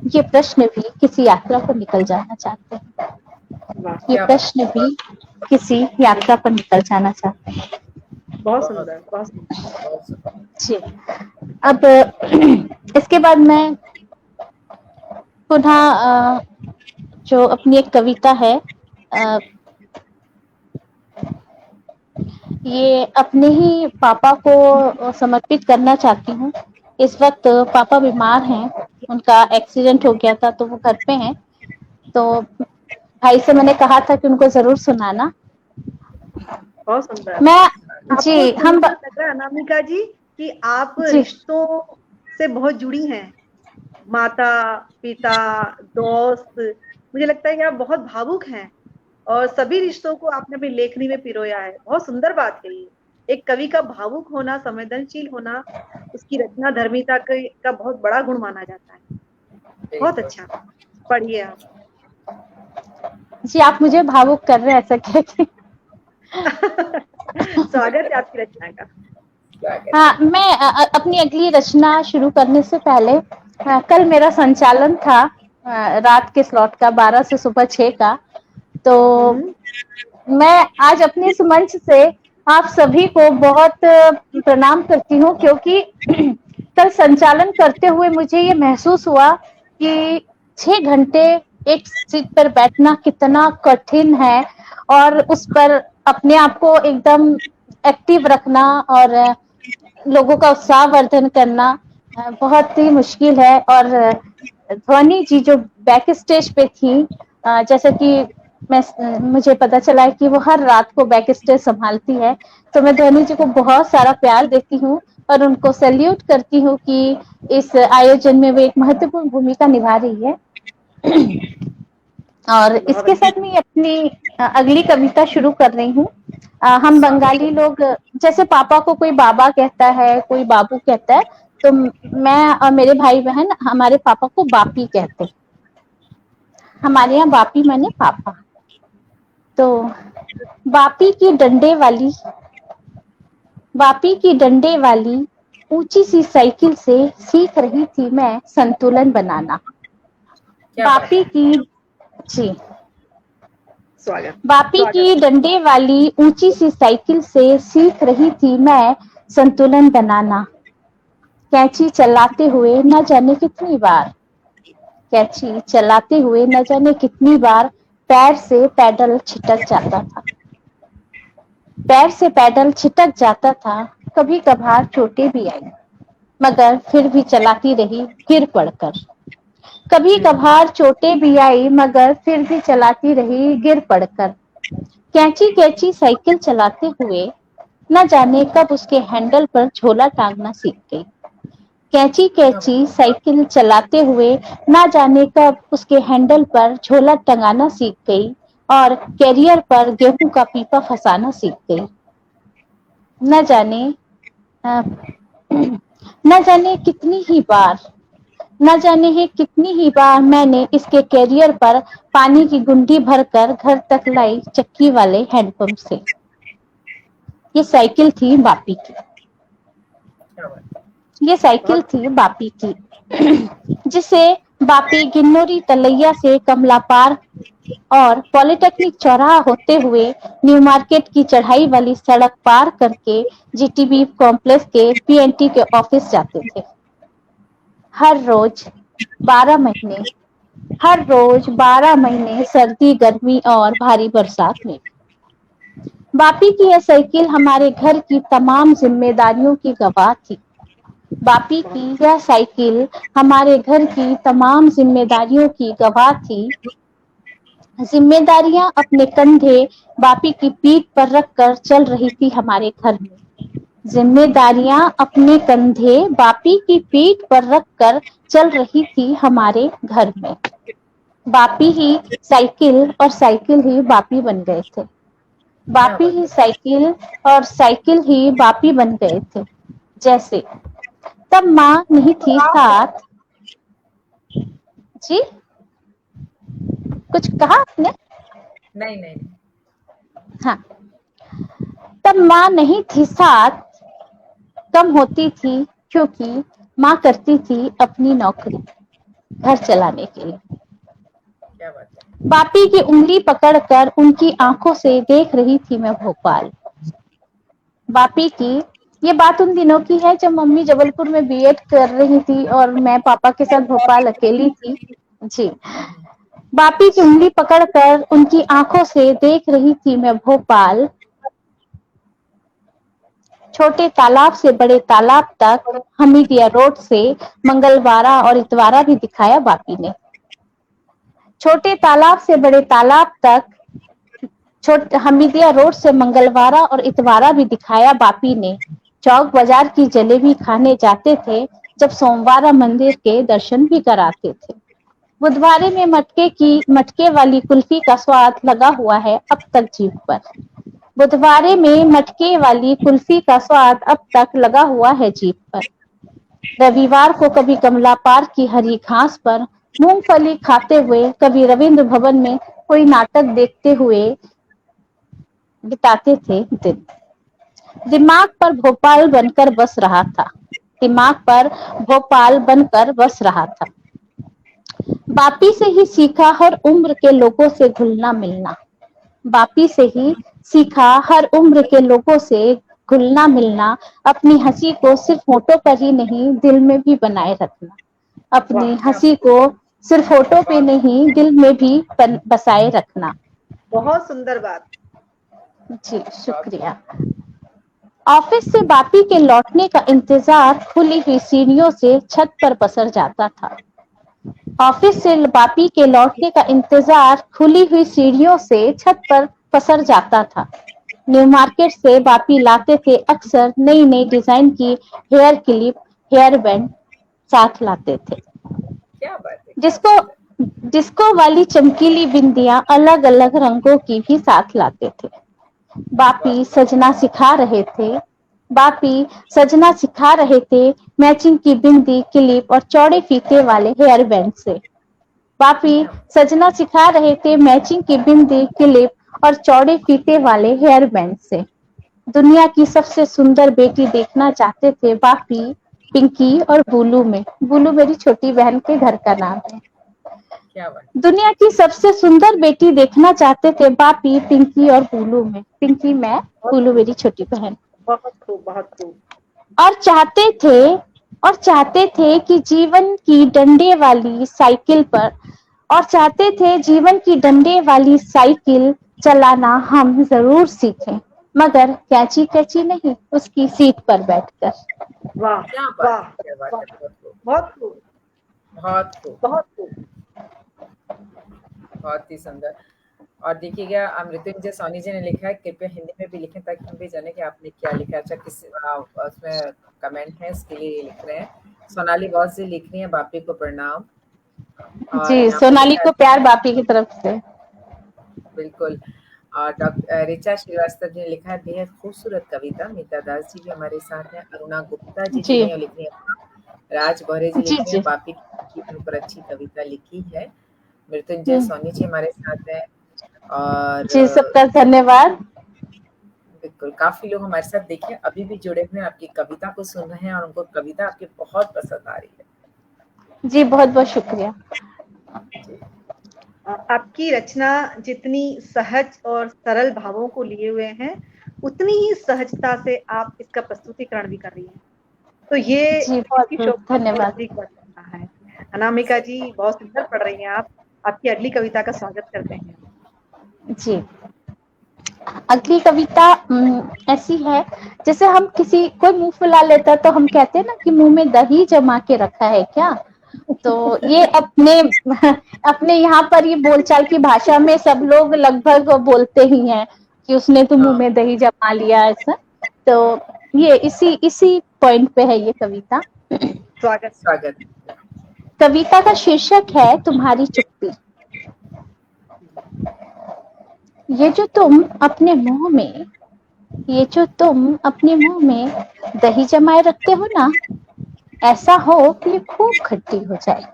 ये प्रश्न भी किसी यात्रा पर निकल जाना चाहते हैं, वाह, ये क्या बात। प्रश्न भी किसी यात्रा पर निकल जाना चाहते हैं। बहुत सुंदर, बहुत सुंदर। बहुत सुंदर। जी, अब इसके बाद मैं पुनः जो अपनी एक कविता है ये अपने ही पापा को समर्पित करना चाहती हूँ। इस वक्त पापा बीमार हैं, उनका एक्सीडेंट हो गया था तो वो घर पे हैं, तो भाई से मैंने कहा था कि उनको जरूर सुनाना। बहुत सुंदर। मैं आपको जी सुन हम के लग रहा है अनामिका जी कि आप जी रिश्तों से बहुत जुड़ी हैं, माता पिता दोस्त, मुझे लगता है कि आप बहुत भावुक हैं और सभी रिश्तों को आपने अपनी लेखनी में पिरोया है। बहुत सुंदर बात है ये। एक कवि का भावुक होना, संवेदनशील होना, उसकी रचना धर्मिता का बहुत बड़ा गुण माना जाता है। बहुत बिल्कुल। अच्छा, पढ़िए आप। जी, आप मुझे भावुक कर रहे हैं ऐसा कह के। स्वागत है आपकी रचना का। स्वागत हाँ, है। मैं अपनी अगली रचना शुरू करने से पहले कल मेरा संचालन था रात के स्लॉट का 12 से सुबह 6 का, तो मैं आज अपने इस मंच से आप सभी को बहुत प्रणाम करती हूँ, क्योंकि कल संचालन करते हुए मुझे ये महसूस हुआ कि 6 घंटे एक सीट पर बैठना कितना कठिन है, और उस पर अपने आप को एकदम एक्टिव रखना और लोगों का उत्साह वर्धन करना बहुत ही मुश्किल है। और ध्वनि जी जो बैक स्टेज पे थी, जैसे कि मुझे पता चला है कि वो हर रात को बैक स्टेज संभालती है, तो मैं ध्वनि जी को बहुत सारा प्यार देती हूँ और उनको सैल्यूट करती हूँ कि इस आयोजन में वो एक महत्वपूर्ण भूमिका निभा रही है। और बहुत इसके साथ मैं अपनी अगली कविता शुरू कर रही हूँ। हम बंगाली लोग जैसे पापा को कोई बाबा कहता है, कोई बाबू कहता है, तो मैं और मेरे भाई बहन हमारे पापा को बापी कहते हैं। हमारे यहाँ बापी माने पापा। तो बापी की डंडे वाली, बापी की डंडे वाली ऊंची सी साइकिल से सीख रही थी मैं संतुलन बनाना। क्या बात बापी है। की जी स्वागत। बापी की डंडे वाली ऊंची सी साइकिल से सीख रही थी मैं संतुलन बनाना। कैंची चलाते हुए न जाने कितनी बार, कैंची चलाते हुए न जाने कितनी बार पैर से पैडल छिटक जाता था, पैर से पैडल छिटक जाता था। कभी कभार चोटें भी आई, मगर फिर भी चलाती रही गिर पड़कर। कभी कभार चोटें भी आई, मगर फिर भी चलाती रही गिर पड़कर। कैंची कैंची साइकिल चलाते हुए न जाने कब उसके हैंडल पर झोला टांगना सीख गई। कैंची कैंची साइकिल चलाते हुए न जाने कब उसके हैंडल पर झोला टंगाना सीख गई और कैरियर पर गेहूं का पीपा फंसाना सीख गई। न जाने न जाने कितनी ही बार, न जाने ही कितनी ही बार मैंने इसके कैरियर पर पानी की गुंडी भरकर घर तक लाई चक्की वाले हैंडपंप से। ये साइकिल थी बापी की, क्या बात है। ये साइकिल थी बापी की, जिसे बापी गिन्नौरी तलैया से कमला पार और पॉलिटेक्निक चौराहा होते हुए न्यू मार्केट की चढ़ाई वाली सड़क पार करके जीटीबी कॉम्प्लेक्स के पीएनटी के ऑफिस जाते थे। हर रोज 12 महीने, हर रोज 12 महीने सर्दी गर्मी और भारी बरसात में। बापी की यह साइकिल हमारे घर की तमाम जिम्मेदारियों की गवाह थी। बापी की यह साइकिल हमारे घर की तमाम जिम्मेदारियों की गवाह थी। जिम्मेदारियां अपने कंधे बापी की पीठ पर रखकर चल रही थी हमारे घर में। जिम्मेदारियां अपने कंधे बापी की पीठ पर रखकर चल रही थी हमारे घर में। बापी ही साइकिल और साइकिल ही बापी बन गए थे। बापी ही साइकिल और साइकिल ही बापी बन गए थे। जैसे तब माँ नहीं थी साथ। जी कुछ कहा आपने? नहीं। हाँ, तब माँ नहीं थी साथ कम होती थी, क्योंकि माँ करती थी अपनी नौकरी घर चलाने के लिए। क्या बात है। बापी की उंगली पकड़कर उनकी आंखों से देख रही थी मैं भोपाल। बापी की ये बात उन दिनों की है जब मम्मी जबलपुर में बीएड कर रही थी और मैं पापा के साथ भोपाल अकेली थी। जी, बापी की उंगली पकड़कर उनकी आंखों से देख रही थी मैं भोपाल। छोटे तालाब से बड़े तालाब तक, हमीदिया रोड से मंगलवारा और इतवारा भी दिखाया बापी ने। छोटे तालाब से बड़े तालाब तक, हमीदिया रोड से मंगलवारा और इतवारा भी दिखाया बापी ने। चौक बाजार की जलेबी खाने जाते थे, जब सोमवारा मंदिर के दर्शन भी कराते थे। बुधवारे में मटके वाली कुल्फी का स्वाद लगा हुआ है अब तक जीभ पर। बुधवारे में मटके वाली कुल्फी का स्वाद अब तक लगा हुआ है जीभ पर। रविवार को कभी कमला पार्क की हरी घास पर मूंगफली खाते हुए, कभी रविंद्र भवन में कोई नाटक देखते हुए बिताते थे दिन। दिमाग पर भोपाल बनकर बस रहा था। दिमाग पर भोपाल बनकर बस रहा था। बापी से ही सीखा हर उम्र के लोगों से घुलना मिलना। बापी से ही सीखा हर उम्र के लोगों से घुलना मिलना। अपनी हंसी को सिर्फ होठों पर ही नहीं, दिल में भी बनाए रखना। अपनी हंसी को सिर्फ होठों पे नहीं, दिल में भी बसाए रखना। बहुत सुंदर बात। जी शुक्रिया। ऑफिस से बापी के लौटने का इंतजार खुली हुई सीढ़ियों से छत पर पसर जाता था। ऑफिस से बापी के लौटने का इंतजार खुली हुई सीढ़ियों से छत पर पसर जाता था। न्यू मार्केट से बापी लाते थे अक्सर नई नई डिजाइन की हेयर क्लिप, हेयर बैंड साथ लाते थे। क्या बात है। डिस्को वाली चमकीली बिंदियां अलग अलग रंगों की भी साथ लाते थे। बापी सजना सिखा रहे थे। बापी सजना सिखा रहे थे मैचिंग की बिंदी, क्लिप और चौड़े फीते वाले हेयर बैंड से। बापी सजना सिखा रहे थे मैचिंग की बिंदी, क्लिप और चौड़े फीते वाले हेयर बैंड से। दुनिया की सबसे सुंदर बेटी देखना चाहते थे बापी पिंकी और बुलू में। बुलू मेरी छोटी बहन के घर का नाम है। क्या बात। दुनिया की सबसे सुंदर बेटी देखना चाहते थे बापी पिंकी और बुलू में। पिंकी मैं, बुलू मेरी छोटी बहन। बहुत खूब, बहुत खूब। और चाहते थे कि जीवन की डंडे वाली साइकिल पर, और चाहते थे जीवन की डंडे वाली साइकिल चलाना हम जरूर सीखें, मगर कैची कैची नहीं, उसकी सीट पर बैठकर। वाह क्या वाह, बात है। बहुत खूब। बहुत खूब, बहुत खूब। बहुत खूब। बहुत ही सुंदर। और देखिएगा, मृत्युंजय सोनी जी ने लिखा है, कृपया हिंदी में भी लिखें ताकि हम भी जाने कि आपने क्या लिखा। अच्छा, उसमें कमेंट है, इसके लिए लिख रहे हैं। सोनाली बॉस जी लिख रही हैं, बापी को प्रणाम। जी, सोनाली को प्यार बापी की तरफ से। बिल्कुल। और डॉक्टर रिचा श्रीवास्तव जी ने लिखा है, बेहद खूबसूरत कविता। मीता दास जी भी हमारे साथ हैं। अरुणा गुप्ता जी जुड़ी हैं, लिख रही हैं। राज बहरे जी लिख रही हैं, बापी की जीवन पर अच्छी कविता लिखी है। मृत्युंजय सोनी जी हमारे साथ हैं। और जी, सबका धन्यवाद। बिल्कुल, काफी लोग हमारे साथ देखिए अभी भी जुड़े हुए हैं, आपकी कविता को सुन रहे हैं और उनको कविता आपकी बहुत पसंद आ रही है। जी, बहुत बहुत शुक्रिया। आपकी रचना जितनी सहज और सरल भावों को लिए हुए हैं, उतनी ही सहजता से आप इसका प्रस्तुतिकरण भी कर रही हैं। तो ये जी, बहुत बहुत धन्यवाद। अधिक बढ़ सकता है। अनामिका जी बहुत सुंदर पढ़ रही हैं आप। आपकी अगली कविता का स्वागत करते हैं। जी, अगली कविता ऐसी है, जैसे हम किसी कोई मुंह फुला लेता तो हम कहते हैं ना कि मुंह में दही जमा के रखा है क्या। तो ये अपने अपने यहाँ पर ये बोलचाल की भाषा में सब लोग लगभग बोलते ही हैं कि उसने तो मुंह में दही जमा लिया ऐसा। तो ये इसी पॉइंट पे है ये कविता। स्वागत। कविता का शीर्षक है तुम्हारी चुप्पी। ये जो तुम अपने मुंह में दही जमाए रखते हो ना, ऐसा हो कि ये खूब खट्टी हो जाए।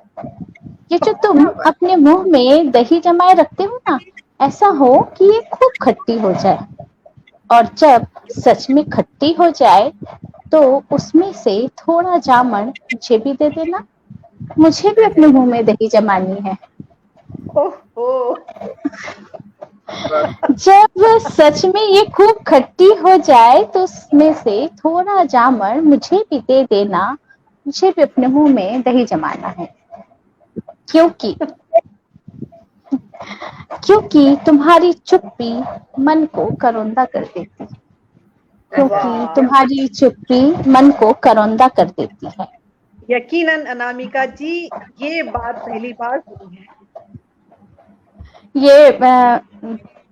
ये जो तुम अपने मुंह में दही जमाए रखते हो ना, ऐसा हो कि ये खूब खट्टी हो जाए। और जब सच में खट्टी हो जाए तो उसमें से थोड़ा जामन मुझे भी दे देना, मुझे भी अपने मुंह में दही जमानी है। जब सच में ये खूब खट्टी हो जाए तो उसमें से थोड़ा जामन मुझे भी दे देना, मुझे भी अपने मुंह में दही जमाना है। क्योंकि तुम्हारी चुप्पी मन को करौंदा कर देती है। क्योंकि तुम्हारी चुप्पी मन को करौंदा कर देती है। यकीनन अनामिका जी, ये बात पहली बार सुनी है। ये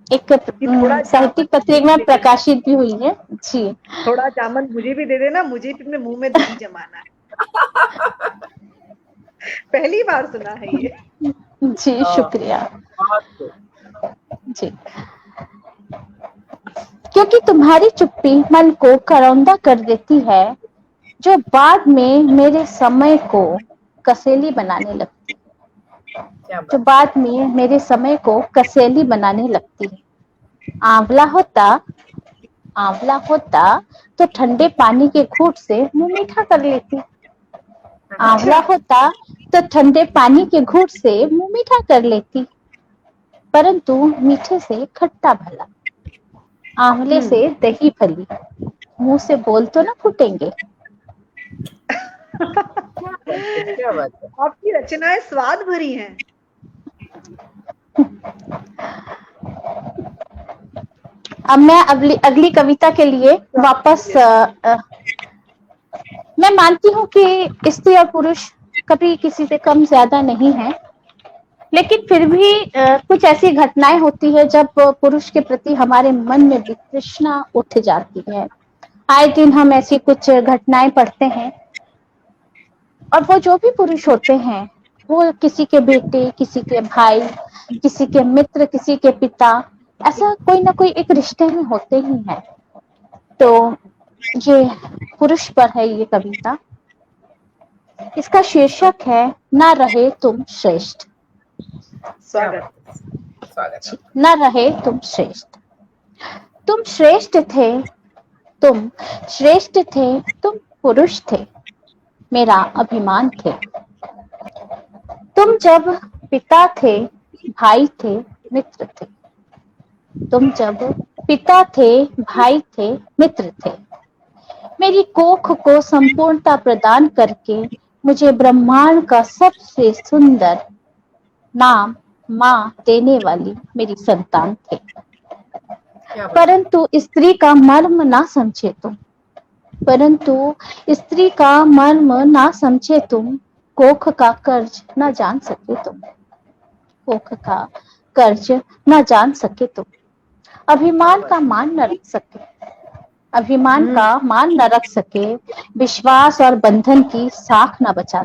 एक साहित्यिक पत्रिका में प्रकाशित भी हुई है जी। थोड़ा जामन मुझे भी दे देना, मुझे भी अपने मुंह में दही जमाना है। पहली बार सुना है ये जी, शुक्रिया जी। क्योंकि तुम्हारी चुप्पी मन को करौंदा कर देती है, जो बाद में मेरे समय को कसेली बनाने लगती है। जो बाद में मेरे समय को कसेली बनाने लगती है। आंवला होता तो ठंडे पानी के घूंट से मुंह मीठा कर लेती। आंवला होता तो ठंडे पानी के घूंट से मुंह मीठा कर लेती, परंतु मीठे से खट्टा भला, आंवले से दही भली, मुंह से बोल तो ना फूटेंगे। क्या बात है। आपकी रचनाएं स्वाद भरी हैं। अब मैं अगली कविता के लिए वापस मैं मानती हूँ कि स्त्री और पुरुष कभी किसी से कम ज्यादा नहीं है, लेकिन फिर भी कुछ ऐसी घटनाएं होती है जब पुरुष के प्रति हमारे मन में वितृष्णा उठ जाती है। आए दिन हम ऐसी कुछ घटनाएं पढ़ते हैं, और वो जो भी पुरुष होते हैं वो किसी के बेटे, किसी के भाई, किसी के मित्र, किसी के पिता, ऐसा कोई ना कोई एक रिश्ते में होते ही हैं। तो ये पुरुष पर है ये कविता। इसका शीर्षक है ना रहे तुम श्रेष्ठ। स्वागत। ना रहे तुम श्रेष्ठ। तुम श्रेष्ठ थे, तुम पुरुष थे, मेरा अभिमान थे। तुम जब पिता थे, भाई थे, मित्र थे। तुम जब पिता थे, भाई थे, मित्र थे। मेरी कोख को संपूर्णता प्रदान करके मुझे ब्रह्मांड का सबसे सुंदर नाम माँ देने वाली मेरी संतान थे। परंतु स्त्री का मर्म ना समझे तुम, कोख का कर्ज न जान सके तुम, कोख का कर्ज न जान सके तुम। अभिमान का मान न रख सके, विश्वास और बंधन की साख न बचा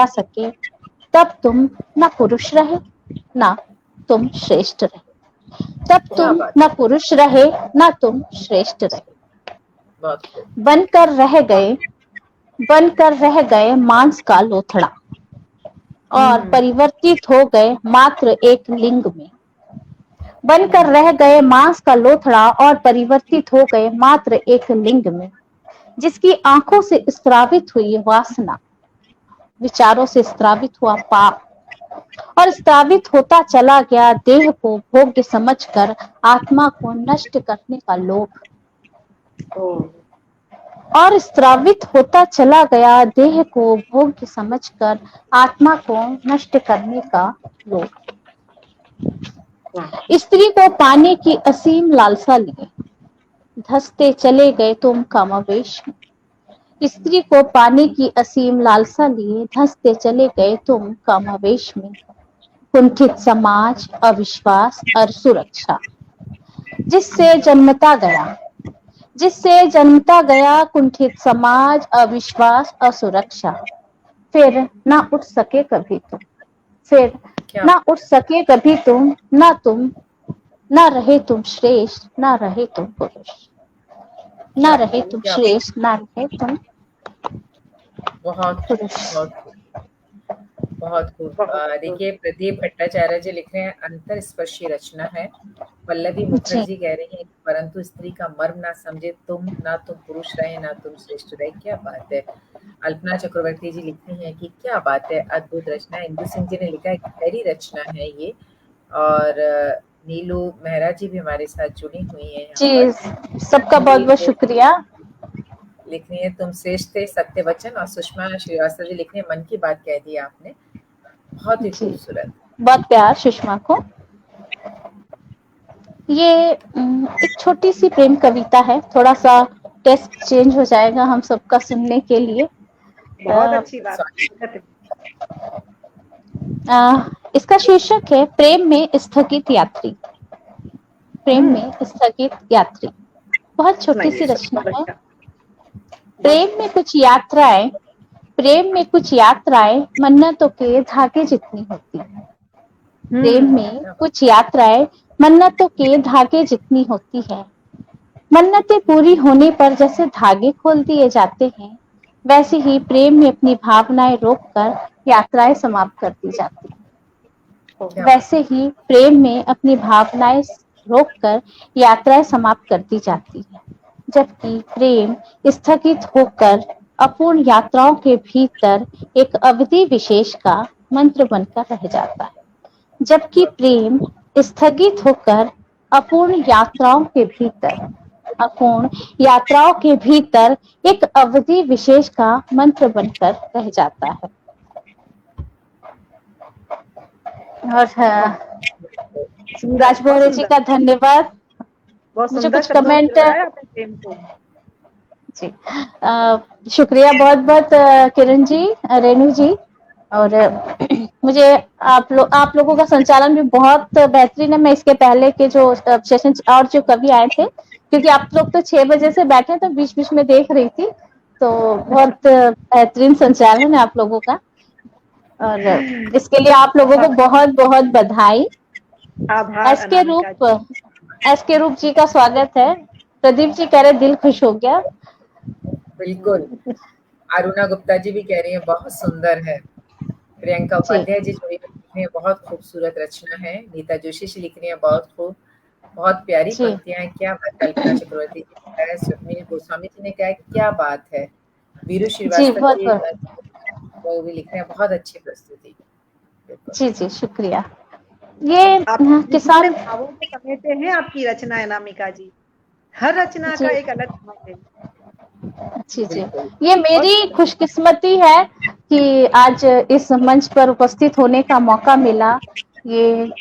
सके, तब तुम न पुरुष रहे ना तुम श्रेष्ठ रहे। बनकर रह गए मांस का लोथड़ा, और परिवर्तित हो गए मात्र एक लिंग में। बनकर रह गए मांस का लोथड़ा और परिवर्तित हो गए मात्र एक लिंग में, जिसकी आंखों से स्त्रावित हुई वासना, विचारों से स्त्रावित हुआ पाप, और स्त्रावित होता चला गया देह को भोग्य समझकर आत्मा को नष्ट करने का लोभ, और स्त्रावित होता चला गया देह को भोग्य समझकर आत्मा को नष्ट करने का लोभ। स्त्री को पाने की असीम लालसा लिए धंसते चले गए तुम कामावेश में। स्त्री को पाने की असीम लालसा लिए धंसते चले गए तुम कामावेश में। कुंठित समाज, अविश्वास और सुरक्षा जिससे जन्मता गया कुंठित समाज, अविश्वास, असुरक्षा। फिर ना उठ सके कभी तुम, फिर ना उठ सके कभी तुम, ना रहे तुम श्रेष्ठ, ना रहे तुम पुरुष, ना रहे तुम श्रेष्ठ, ना रहे तुम बहुत पुरुष। बहुत खूब। देखिए, प्रदीप भट्टाचार्य जी लिख रहे हैं, अंतरस्पर्शी रचना है। पल्लवी मुखर्जी कह रही हैं, परंतु स्त्री का मर्म ना समझे तुम, ना तुम पुरुष रहे, ना तुम श्रेष्ठ रहे। क्या बात है। अल्पना चक्रवर्ती जी लिखती हैं कि क्या बात है, अद्भुत रचना। इंदु सिंह जी ने लिखा है, गहरी रचना है ये। और नीलू मेहरा जी भी हमारे साथ जुड़ी हुई हैं यहाँ जी, सबका बहुत बहुत शुक्रिया। लिख रही है, तुम श्रेष्ठ थे सत्य वचन। और सुषमा श्रीवास्तव जी लिख रही है, मन की बात कह दी आपने, बहुत ही खूबसूरत। बहुत प्यार सुषमा को। ये एक छोटी सी प्रेम कविता है, थोड़ा सा टेस्ट चेंज हो जाएगा हम सबका सुनने के लिए। बहुत अच्छी बात। इसका शीर्षक है प्रेम में स्थगित यात्री। प्रेम में स्थगित यात्री, बहुत छोटी सी रचना है। प्रेम में कुछ यात्राएं मन्नतों के धागे जितनी होती है। प्रेम में कुछ यात्राएं मन्नतों के धागे जितनी होती है। मन्नतें पूरी होने पर जैसे धागे खोल दिए जाते हैं, वैसे ही प्रेम में अपनी भावनाएं रोककर यात्राएं समाप्त कर दी जाती हैं। वैसे ही प्रेम में अपनी भावनाएं रोककर यात्राएं समाप्त कर दी जाती है, जबकि प्रेम स्थगित होकर अपूर्ण यात्राओं के भीतर एक अवधि विशेष का मंत्र बनकर रह जाता है। जबकि प्रेम स्थगित होकर अपूर्ण यात्राओं के भीतर एक अवधि विशेष का मंत्र बनकर रह जाता है। और राज बोहरे जी का धन्यवाद। मुझे कुछ कमेंट जी, शुक्रिया बहुत बहुत किरण जी, रेणु जी। और मुझे आप लोगों का संचालन भी बहुत बेहतरीन है। मैं इसके पहले के जो सेशन और जो कवि आए थे, क्योंकि आप लोग तो 6 बजे से बैठे तो बीच बीच में देख रही थी, तो बहुत बेहतरीन संचालन है आप लोगों का, और इसके लिए आप लोगों को बहुत बहुत बधाई। एस के रूप जी का स्वागत है। प्रदीप जी कह रहे दिल खुश हो गया। बिल्कुल। अरुणा गुप्ता जी भी कह रही है बहुत सुंदर है। प्रियंका उपाध्याय जी जो लिख रही है बहुत खूबसूरत रचना है। नीता जोशी जी लिख रही है बहुत खूब, बहुत प्यारी पंक्तियां हैं। क्या बात। कल्पना चक्रवर्ती जी ने कहा है, सुनील गोस्वामी जी ने कहा है क्या बात है। वीरू श्रीवास्तव जी वो भी लिख रहे हैं बहुत अच्छी प्रस्तुति। जी जी शुक्रिया। ये किसान भावों को समेटे हैं आपकी रचना है अनामिका जी। हर रचना का एक अलग भाव है। जी जी, ये मेरी खुशकिस्मती है कि आज इस मंच पर उपस्थित होने का मौका मिला। ये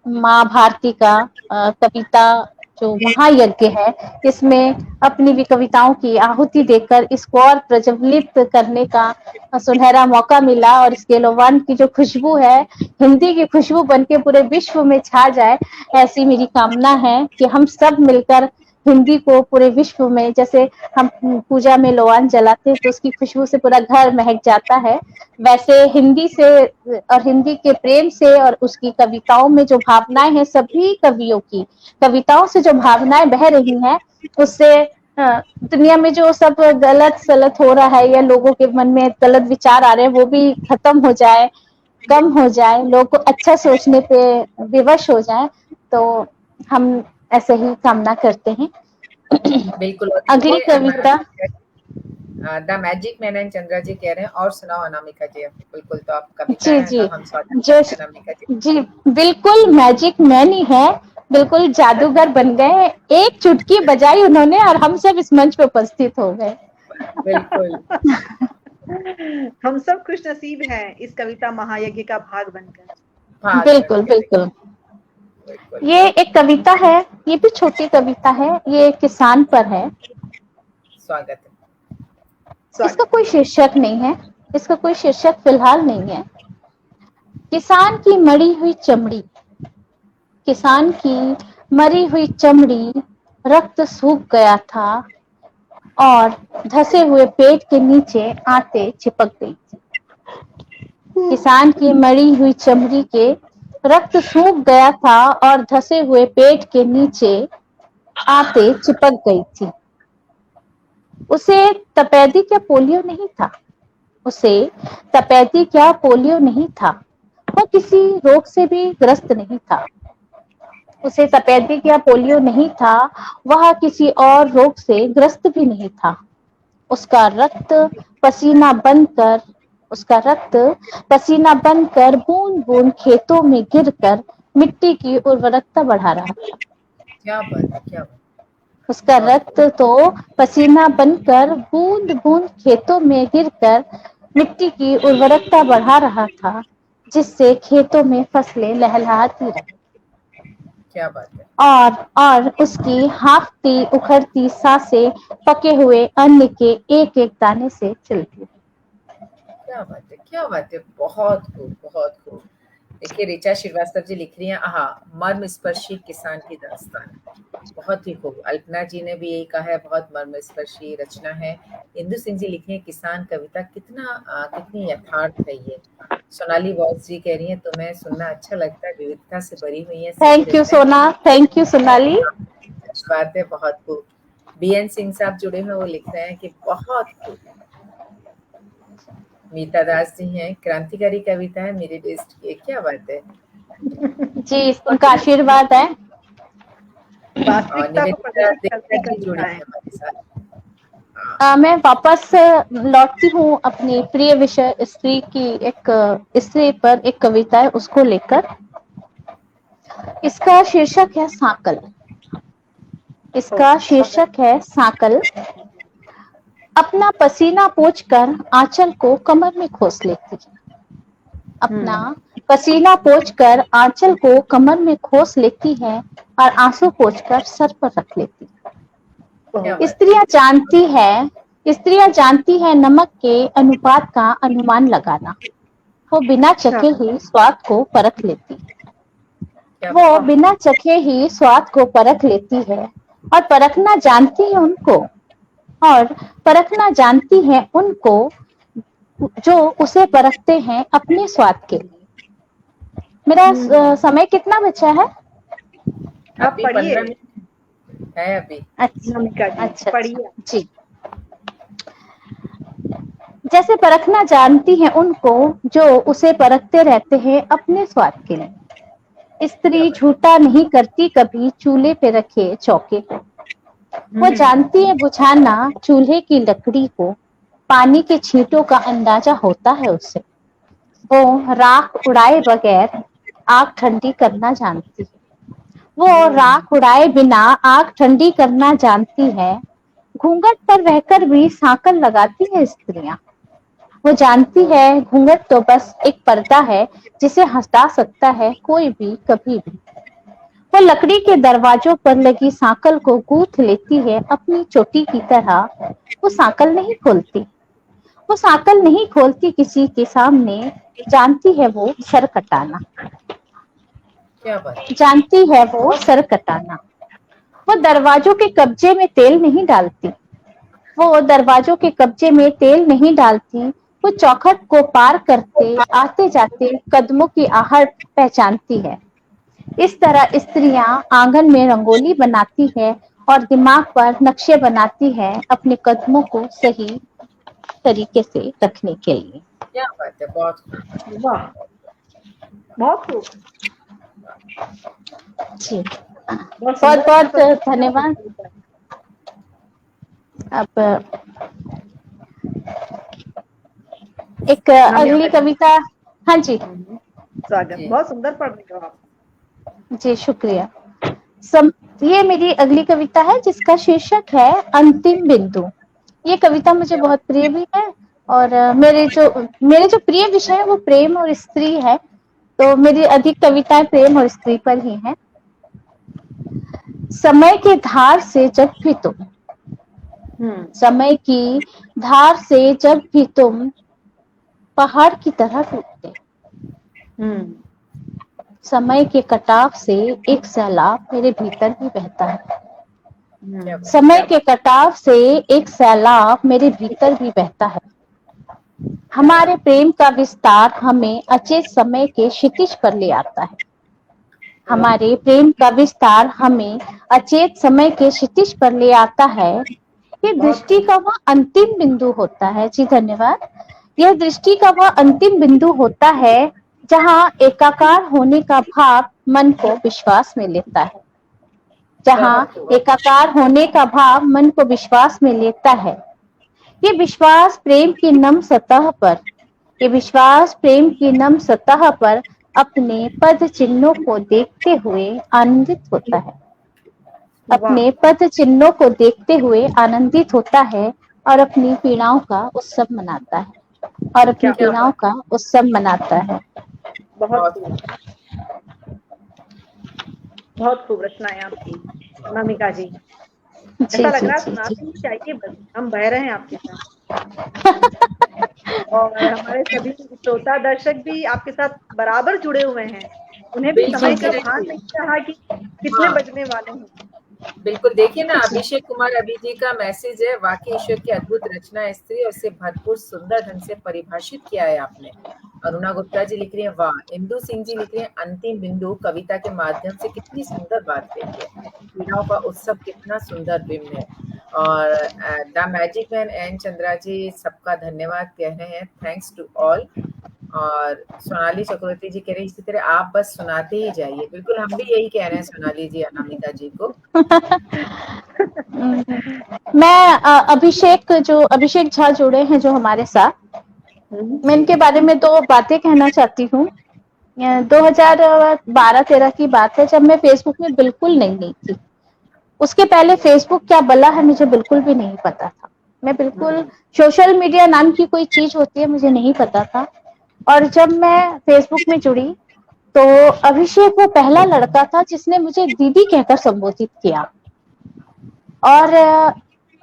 माँ भारती का कविता जो महायज्ञ है, इसमें अपनी भी कविताओं की आहुति देकर इसको और प्रज्वलित करने का सुनहरा मौका मिला। और इसके लोवान की जो खुशबू है, हिंदी की खुशबू बनके पूरे विश्व में छा जाए, ऐसी मेरी कामना है कि हम सब मिलकर हिंदी को पूरे विश्व में, जैसे हम पूजा में लोवान जलाते हैं तो उसकी खुशबू से पूरा घर महक जाता है, वैसे हिंदी से और हिंदी के प्रेम से और उसकी कविताओं में जो भावनाएं हैं, सभी कवियों की कविताओं से जो भावनाएं बह रही हैं, उससे दुनिया में जो सब गलत सलत हो रहा है या लोगों के मन में गलत विचार आ रहे हैं, वो भी खत्म हो जाए, कम हो जाए, लोग को अच्छा सोचने पे विवश हो जाए। तो हम ऐसे ही कामना करते हैं। बिल्कुल। अगली कविता the magic man and Chandra ji कह रहे हैं और सुनाओ अनामिका जी। बिल्कुल, तो आप कविता जी है जी तो हम स्वागत करते हैं अनामिका जी। जी बिल्कुल, मैजिक मैन ही है, बिल्कुल जादूगर बन गए। एक चुटकी बजाई उन्होंने और हम सब इस मंच पे उपस्थित हो गए। बिल्कुल। हम सब खुश नसीब हैं इस कविता महायज्ञ का भाग बनकर। बिल्कुल बिल्कुल। बिल्कुल। ये एक कविता है, ये भी छोटी कविता है, ये किसान पर है। स्वागत है। इसका कोई शीर्षक नहीं है, इसका कोई शीर्षक फिलहाल नहीं है। किसान की मरी हुई चमड़ी, किसान की मरी हुई चमड़ी, रक्त सूख गया था और धसे हुए पेट के नीचे आते चिपक गई थी। किसान की मरी हुई चमड़ी के रक्त सूख गया था और धसे हुए पेट के नीचे आते चिपक गई थी। उसे तपेदिक या पोलियो नहीं था, उसे तपेदिक या पोलियो नहीं था, वो किसी रोग से भी ग्रस्त नहीं था। उसे तपेदिक या पोलियो नहीं था, वह किसी और रोग से ग्रस्त भी नहीं था। उसका रक्त पसीना बनकर, उसका रक्त पसीना बनकर बूंद बूंद खेतों में गिरकर मिट्टी की उर्वरकता बढ़ा रहा था। क्या बात है, क्या बात। उसका रक्त तो पसीना बनकर बूंद बूंद खेतों में गिरकर मिट्टी की उर्वरकता बढ़ा रहा था, जिससे खेतों में फसलें लहलहाती रही। क्या बात है। और उसकी हाँफती उखड़ती सांसें पके हुए अन्न के एक एक दाने से चलती रही। क्या बात है, क्या बात है। बहुत खूब, बहुत खूब। देखिए ऋचा श्रीवास्तव जी लिख रही हैं, हाँ, मर्म स्पर्शी किसान की दास्तान। बहुत ही खूब। अल्पना जी ने भी यही कहा है, बहुत मर्म स्पर्शी रचना है। इंदु सिंह जी लिखे हैं, किसान कविता कितनी यथार्थ है ये। सोनाली वॉइस जी कह रही हैं, तुम्हें सुनना अच्छा लगता है, विविधता से भरी हुई है। थैंक यू सोना, थैंक यू सोनाली। बात है, बहुत खूब। बीएन सिंह साहब जुड़े हुए, वो लिख रहे हैं कि बहुत खूब। मीता दास जी हैं, क्रांतिकारी कविता है मेरे टेस्ट की। क्या बात है जी, उनका आशीर्वाद है। वास्तविकता को प्रदर्शित करती जी जुड़ी कविता है है। हमारे साथ। मैं वापस लौटती हूँ अपने प्रिय विषय स्त्री की, एक स्त्री पर एक कविता है, उसको लेकर। इसका शीर्षक है सांकल। इसका शीर्षक है सांकल। अपना पसीना पोंछकर आंचल को कमर में खोस लेती है। अपना पसीना पोंछकर आंचल को कमर में खोस लेती है और आंसू पोंछकर सर पर रख लेती है। स्त्रियां जानती है नमक के अनुपात का अनुमान लगाना। वो बिना चखे ही स्वाद को परख लेती है। वो बिना चखे ही स्वाद को परख लेती है और परखना जानती है उनको, और परखना जानती है उनको जो उसे परखते हैं अपने स्वाद के लिए। मेरा समय कितना बचा है? आप पढ़िए। 15 मिनट है अभी। अच्छा, पढ़िए जी। जैसे परखना जानती है उनको जो उसे परखते रहते हैं अपने स्वाद के लिए। स्त्री झूठा नहीं करती कभी चूल्हे पे रखे चौके को। वो जानती है बुझाना चूल्हे की लकड़ी को, पानी के छींटों का अंदाजा होता है उसे। वो राख उड़ाए बगैर आग ठंडी करना जानती है। वो राख उड़ाए बिना आग ठंडी करना जानती है। घूंघट पर रहकर भी सांकल लगाती है स्त्रियां। वो जानती है घूंघट तो बस एक पर्दा है जिसे हटा सकता है कोई भी कभी भी। वो लकड़ी के दरवाजों पर लगी सांकल को गूंथ लेती है अपनी चोटी की तरह। वो सांकल नहीं खोलती, वो सांकल नहीं खोलती किसी के सामने। जानती है वो सर कटाना। क्या बात। जानती है वो सर कटाना। वो दरवाजों के कब्जे में तेल नहीं डालती। वो दरवाजों के कब्जे में तेल नहीं डालती। वो चौखट को पार करते आते जाते कदमों की आहट पहचानती है। इस तरह स्त्रियां आंगन में रंगोली बनाती है और दिमाग पर नक्शे बनाती है अपने कदमों को सही तरीके से रखने के लिए। क्या बात है, बहुत वाह, बहुत खूब जी, बहुत बहुत धन्यवाद। अब एक अगली कविता। हाँ जी, स्वागत। बहुत सुंदर पढ़ रहे हो आप। जी शुक्रिया। ये मेरी अगली कविता है जिसका शीर्षक है अंतिम बिंदु। ये कविता मुझे बहुत प्रिय भी है, और मेरे जो प्रिय विषय है वो प्रेम और स्त्री है, तो मेरी अधिक कविताएं प्रेम और स्त्री पर ही हैं। समय के धार से जब भी तुम, समय की धार से जब भी तुम पहाड़ की तरह टूटते, समय के कटाव से एक सैलाब मेरे भीतर भी बहता है। समय के कटाव से एक सैलाब मेरे भीतर भी बहता है। हमारे प्रेम का विस्तार हमें अचेत समय के क्षितिज पर ले आता है। हमारे प्रेम का विस्तार हमें अचेत समय के क्षितिज पर ले आता है। ये दृष्टि का वह अंतिम बिंदु होता है। जी धन्यवाद। यह दृष्टि का वह अंतिम बिंदु होता है जहाँ एकाकार होने का भाव मन को विश्वास में लेता है। जहाँ एकाकार होने का भाव मन को विश्वास में लेता है। ये विश्वास प्रेम की नम सतह पर, ये विश्वास प्रेम की नम सतह पर अपने पद चिन्हों को देखते हुए आनंदित होता है। अपने पद चिन्हों को देखते हुए आनंदित होता है और अपनी पीड़ाओं का उत्सव मनाता है। और अपनी पीड़ाओं का उत्सव मनाता है। बहुत खूब रचनाएं आपकी अनामिका जी। ऐसा लग रहा है सुनाते ही चाहिए, बस हम बह रहे हैं आपके साथ। और हमारे सभी श्रोता दर्शक भी आपके साथ बराबर जुड़े हुए हैं। उन्हें भी समय का भान नहीं रहा कि कितने बजने वाले हैं। बिल्कुल, देखिए ना, अभिषेक कुमार अभी जी का मैसेज है, वाकई ईश्वर की अद्भुत रचना स्त्री और उसे भरपूर सुंदर ढंग से परिभाषित किया है आपने। अरुणा गुप्ता जी लिख रही है, वाह। इंदु सिंह जी लिख रही है, अंतिम बिंदु कविता के माध्यम से कितनी सुंदर बात कही है। पीड़ाओं का उत्सव कितना सुंदर बिंब है। और the magic man N Chandra ji सबका धन्यवाद कह रहे हैं, थैंक्स टू ऑल। और सोनाली चक्रवर्ती जी कह रही इसी तरह आप बस सुनाते ही जाइए। बिल्कुल, हम भी यही कह रहे हैं सोनाली जी अनामिका जी को। मैं अभिषेक झा जुड़े हैं जो हमारे साथ, मैं इनके बारे में 2 बातें कहना चाहती हूँ। 2012-13 की बात है, जब मैं फेसबुक में बिल्कुल नहीं थी। उसके पहले फेसबुक क्या बला है मुझे बिल्कुल भी नहीं पता था। मैं बिल्कुल सोशल मीडिया नाम की कोई चीज होती है मुझे नहीं पता था। और जब मैं फेसबुक में जुड़ी तो अभिषेक वो पहला लड़का था जिसने मुझे दीदी कहकर संबोधित किया। और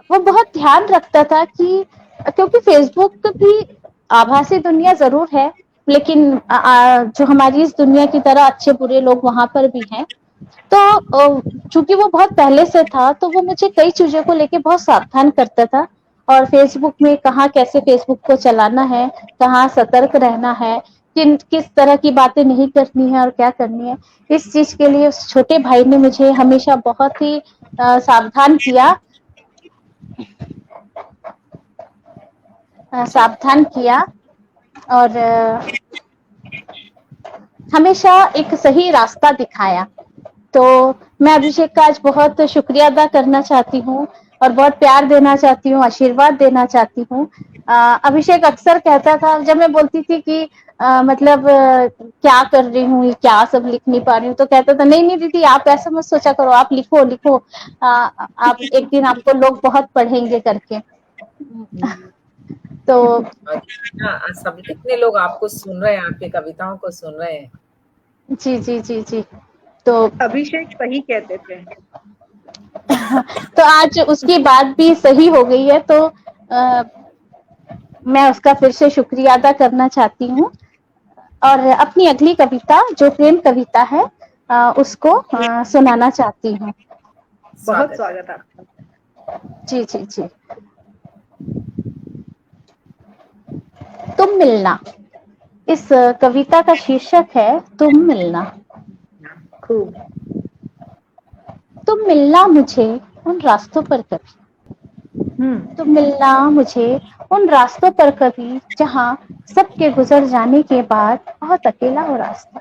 वो बहुत ध्यान रखता था कि क्योंकि फेसबुक भी आभासी दुनिया जरूर है, लेकिन जो हमारी इस दुनिया की तरह अच्छे बुरे लोग वहां पर भी हैं। तो चूंकि वो बहुत पहले से था तो वो मुझे कई चीजों को लेके बहुत सावधान करता था। और फेसबुक में कहाँ कैसे फेसबुक को चलाना है, कहाँ सतर्क रहना है, किस तरह की बातें नहीं करनी है और क्या करनी है, इस चीज के लिए उस छोटे भाई ने मुझे हमेशा बहुत ही सावधान किया और हमेशा एक सही रास्ता दिखाया। तो मैं अभिषेक का आज बहुत शुक्रिया अदा करना चाहती हूँ और बहुत प्यार देना चाहती हूँ, आशीर्वाद देना चाहती हूँ। अभिषेक अक्सर कहता था, जब मैं बोलती थी कि क्या कर रही हूँ, क्या सब लिख नहीं पा रही हूँ, तो कहता था नहीं दीदी आप ऐसा मत सोचा करो, आप लिखो आप एक दिन आपको लोग बहुत पढ़ेंगे करके। तो सब कितने लोग आपको सुन रहे हैं, आपके कविताओं को सुन रहे हैं। जी। तो अभिषेक सही कहते थे। तो आज उसकी बात भी सही हो गई है, तो मैं उसका फिर से शुक्रिया अदा करना चाहती हूँ और अपनी अगली कविता जो प्रेम कविता है उसको सुनाना चाहती हूँ। बहुत स्वागत आपका। जी। तुम मिलना, इस कविता का शीर्षक है तुम मिलना। खूब। तुम मिलना मुझे उन रास्तों पर कभी, तुम मिलना मुझे उन रास्तों पर कभी जहाँ सबके गुजर जाने के बाद बहुत अकेला हो रास्ता।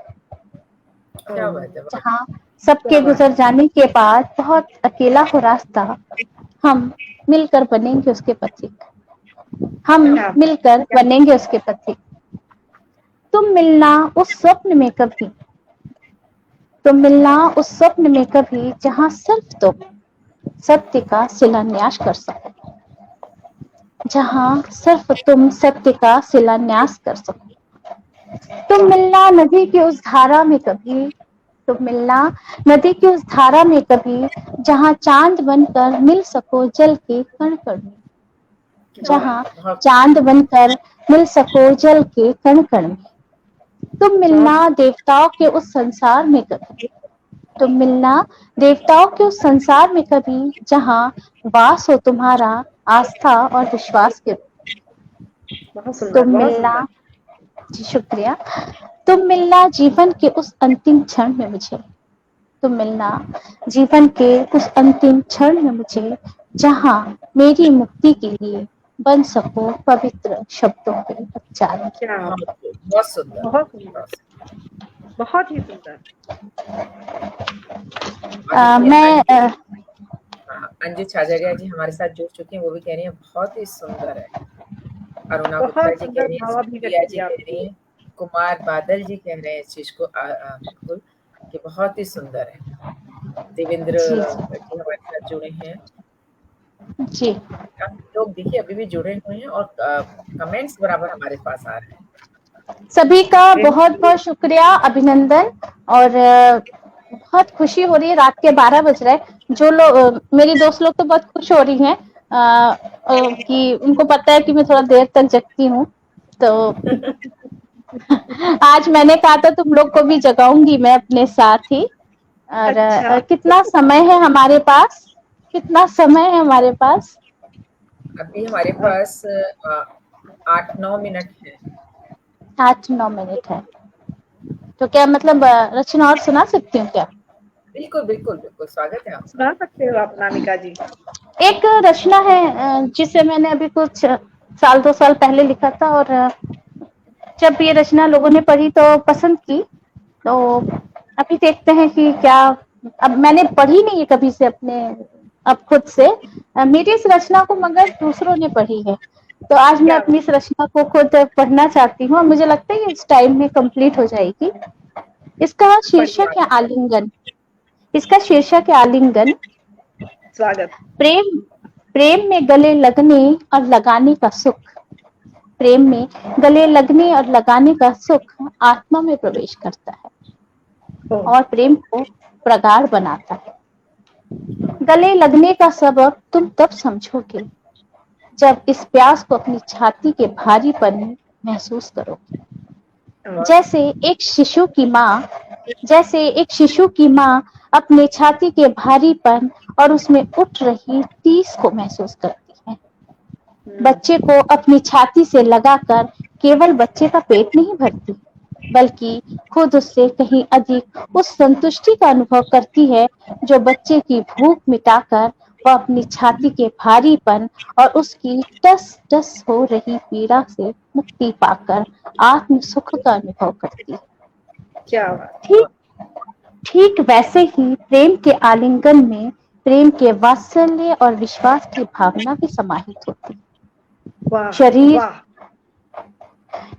जहाँ सबके गुजर जाने के बाद बहुत अकेला हो रास्ता, हम मिलकर बनेंगे उसके पथिक, हम मिलकर बनेंगे उसके पथिक। तुम मिलना उस स्वप्न में कभी, तुम मिलना उस स्वप्न में कभी जहाँ सिर्फ तुम सत्य का शिलान्यास कर सको, जहाँ सिर्फ तुम सत्य का शिलान्यास कर सको। तुम मिलना नदी की उस धारा में कभी, तुम मिलना नदी की उस धारा में कभी जहाँ चांद बनकर मिल सको जल के कण कण में, जहाँ चांद बनकर मिल सको जल के कण कण में। तुम मिलना देवताओं के उस संसार में कभी, तुम मिलना देवताओं के उस संसार में कभी, जहाँ वास हो तुम्हारा आस्था और विश्वास के। तुम मिलना, जी शुक्रिया, तुम मिलना जीवन के उस अंतिम क्षण में मुझे, तुम मिलना जीवन के उस अंतिम क्षण में मुझे, जहाँ मेरी मुक्ति के लिए बन सको पवित्र शब्दों के उच्चारण। बहुत सुंदर, बहुत सुंदर, बहुत ही सुंदर। मैं अंजू छाजरिया जी हमारे साथ जुड़ चुकी हैं, वो भी कह रही हैं बहुत ही सुंदर है। अरुणा गुप्ता जी कह रही हैं, प्रिया जी कह रही हैं, कुमार बादल जी कह रहे हैं इस चीज को बिल्कुल कि बहुत ही सुंदर है। देवेंद्र जी हमारे साथ जुड़े हैं जी, लोग देखिए अभी भी जुड़े हुए हैं और कमेंट्स बराबर हमारे पास आ रहे हैं। सभी का बहुत बहुत शुक्रिया, अभिनंदन, और बहुत खुशी हो रही है। रात के 12 बज रहे, जो लोग मेरी दोस्त लोग तो बहुत खुश हो रही हैं कि उनको पता है कि मैं थोड़ा देर तक जगती हूँ, तो आज मैंने कहा था तुम लोग को भी जगाऊंगी मैं अपने साथ ही। और अच्छा। कितना समय है हमारे पास, कितना समय है हमारे पास? अभी हमारे पास 8-9 मिनट है। 8-9 मिनट है, तो क्या मतलब रचना और सुना सकती हूँ क्या? बिल्कुल बिल्कुल बिल्कुल, स्वागत है। आप सुना सकते हो आप अनामिका जी। एक रचना है जिसे मैंने अभी कुछ 1-2 साल पहले लिखा था, और जब ये रचना लोगों ने पढ़ी तो पसंद की, तो अभी देखते हैं कि क्या। अब मैंने पढ़ी नहीं है कभी से अपने अब खुद से मेरी इस रचना को, मगर दूसरों ने पढ़ी है, तो आज मैं अपनी इस रचना को खुद पढ़ना चाहती हूँ और मुझे लगता है इस टाइम में कंप्लीट हो जाएगी। इसका शीर्षक है आलिंगन। इसका शीर्षक है आलिंगन। स्वागत। प्रेम, प्रेम में गले लगने और लगाने का सुख, प्रेम में गले लगने और लगाने का सुख आत्मा में प्रवेश करता है और प्रेम को प्रगाढ़ बनाता है। गले लगने का सबब तुम तब समझोगे जब इस प्यास को अपनी छाती के भारीपन में महसूस करोगे। जैसे एक शिशु की माँ अपने छाती के भारीपन और उसमें उठ रही टीस को महसूस करती है। बच्चे को अपनी छाती से लगाकर केवल बच्चे का पेट नहीं भरती, बल्कि खुद उससे कहीं अधिक उस संतुष्टि का अनुभव करती है जो बच्चे की भूख मिटाकर वह अपनी छाती के भारीपन और उसकी टस टस हो रही पीड़ा से मुक्ति पाकर आत्म सुख का अनुभव करती है। क्या ठीक वैसे ही प्रेम के आलिंगन में प्रेम के वात्सल्य और विश्वास की भावना भी समाहित होती है।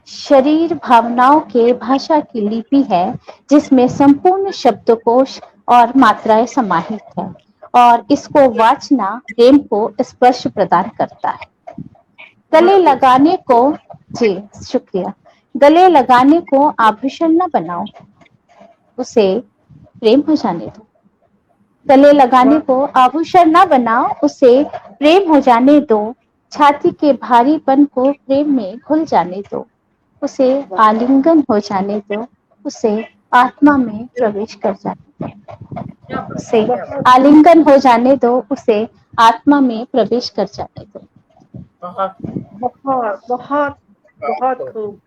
शरीर भावनाओं के भाषा की लिपि है जिसमें संपूर्ण शब्दकोश और मात्राएं समाहित है, और इसको वाचना प्रेम को स्पर्श प्रदान करता है। गले लगाने को, जी शुक्रिया, गले लगाने को आभूषण न बनाओ, उसे प्रेम हो जाने दो। गले लगाने को आभूषण न बनाओ, उसे प्रेम हो जाने दो। छाती के भारीपन को प्रेम में घुल जाने दो, उसे आलिंगन हो जाने दो, उसे आत्मा में प्रवेश कर जाने दो, उसे आलिंगन हो जाने दो, उसे आत्मा में प्रवेश कर जाने दो। बहुत बहुत बहुत बहुत खूब।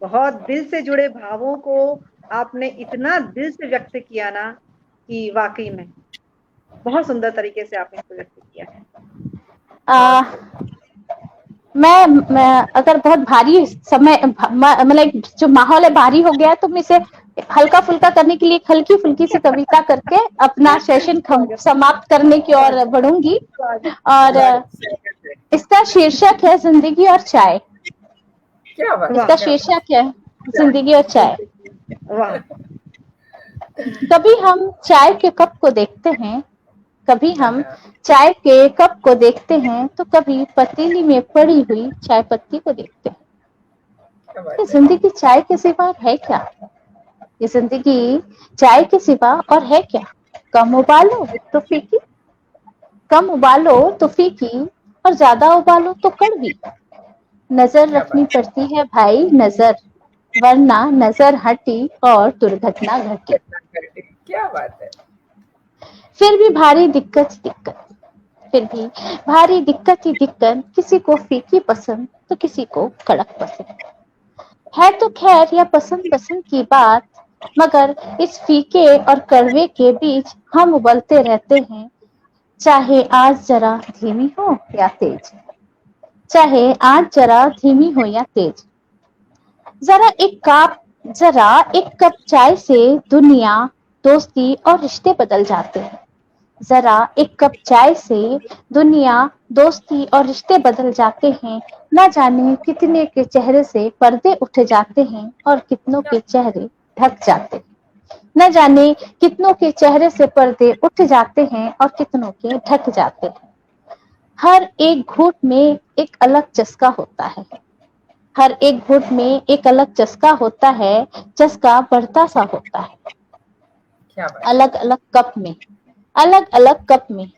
बहुत दिल से जुड़े भावों को आपने इतना दिल से व्यक्त किया ना कि वाकई में बहुत सुंदर तरीके से आपने इसको व्यक्त किया है। मैं अगर बहुत भारी समय मतलब जो माहौल है भारी हो गया, तो मैं इसे हल्का फुल्का करने के लिए हल्की फुल्की सी कविता करके अपना सेशन समाप्त करने की ओर बढ़ूंगी। और इसका शीर्षक है जिंदगी और चाय। इसका शीर्षक है जिंदगी और चाय। कभी हम चाय के कप को देखते हैं, कभी हम चाय के कप को देखते हैं, तो कभी पतीली में पड़ी हुई चाय पत्ती को देखते हैं। ये जिंदगी चाय के सिवा है क्या? ये जिंदगी चाय के सिवा और है क्या? कम उबालो तो फीकी, कम उबालो तो फीकी और ज्यादा उबालो तो कड़वी। नजर क्या रखनी बात पड़ती है भाई, नजर, वरना नजर हटी और दुर्घटना घटी। है, क्या बात है। फिर भी भारी दिक्कत दिक्कत, फिर भी भारी दिक्कत ही दिक्कत, किसी को फीकी पसंद तो किसी को कड़क पसंद है। तो खैर यह पसंद पसंद की बात, मगर इस फीके और कड़वे के बीच हम उबलते रहते हैं, चाहे आग जरा धीमी हो या तेज, चाहे आग जरा धीमी हो या तेज। जरा एक कप चाय से दुनिया, दोस्ती और रिश्ते बदल जाते हैं। जरा एक कप चाय से दुनिया, दोस्ती और रिश्ते बदल जाते हैं। न जाने कितने के चेहरे से पर्दे उठ जाते हैं और कितनों के चेहरे ढक जाते हैं। न जाने कितनों के चेहरे से पर्दे उठ जाते हैं और कितनों के ढक जाते हैं। हर एक घूंट में एक अलग चस्का होता है, हर एक घूंट में एक अलग चस्का होता है, चस्का बढ़ता सा होता है। क्या बात। अलग अलग कप में, अलग अलग कप में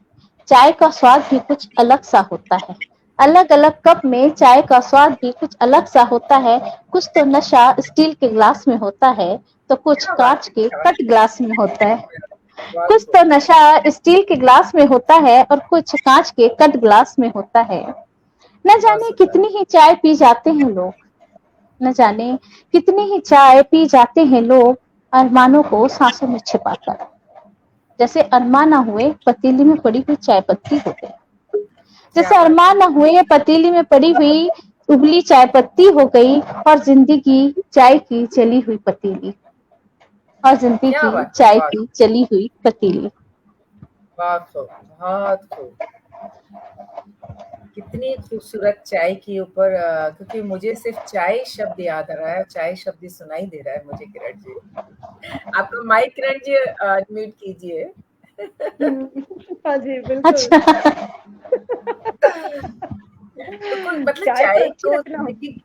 चाय का स्वाद भी कुछ अलग सा होता है। अलग अलग कप में चाय का स्वाद भी कुछ अलग सा होता है। कुछ तो नशा स्टील के ग्लास में होता है तो कुछ क्या बात कांच है, के क्या बात कट ग्लास में होता है। है। बहुत कुछ खूब। तो नशा स्टील के ग्लास में होता है और कुछ कांच के कट ग्लास में होता है। न बहुत जाने सुंदर। कितनी ही चाय पी जाते हैं लोग, न जाने कितनी ही चाय पी जाते हैं लोग, अरमानों को सांसों में छिपाकर। जैसे अरमान ना हुए पतीली में पड़ी हुई चाय पत्ती हो गई, क्या जैसे बात है। अरमान ना हुए पतीली में पड़ी हुई उबली चाय पत्ती हो गई, और जिंदगी चाय की चली हुई पतीली, और क्या जिंदगी बात है। चाय बहुत की चली हुई पतीली। बहुत खूब, बहुत खूब। कितनी खूबसूरत चाय के ऊपर, क्योंकि मुझे सिर्फ चाय शब्द याद आ रहा है, चाय शब्द ही सुनाई दे रहा है मुझे, किरण जी। आपका माइक किरण जी म्यूट कीजिए। हाँ जी, बिल्कुल। अच्छा। तो कोई मतलब चाय तो चाय अच्छी को रचना होती जिंदगी,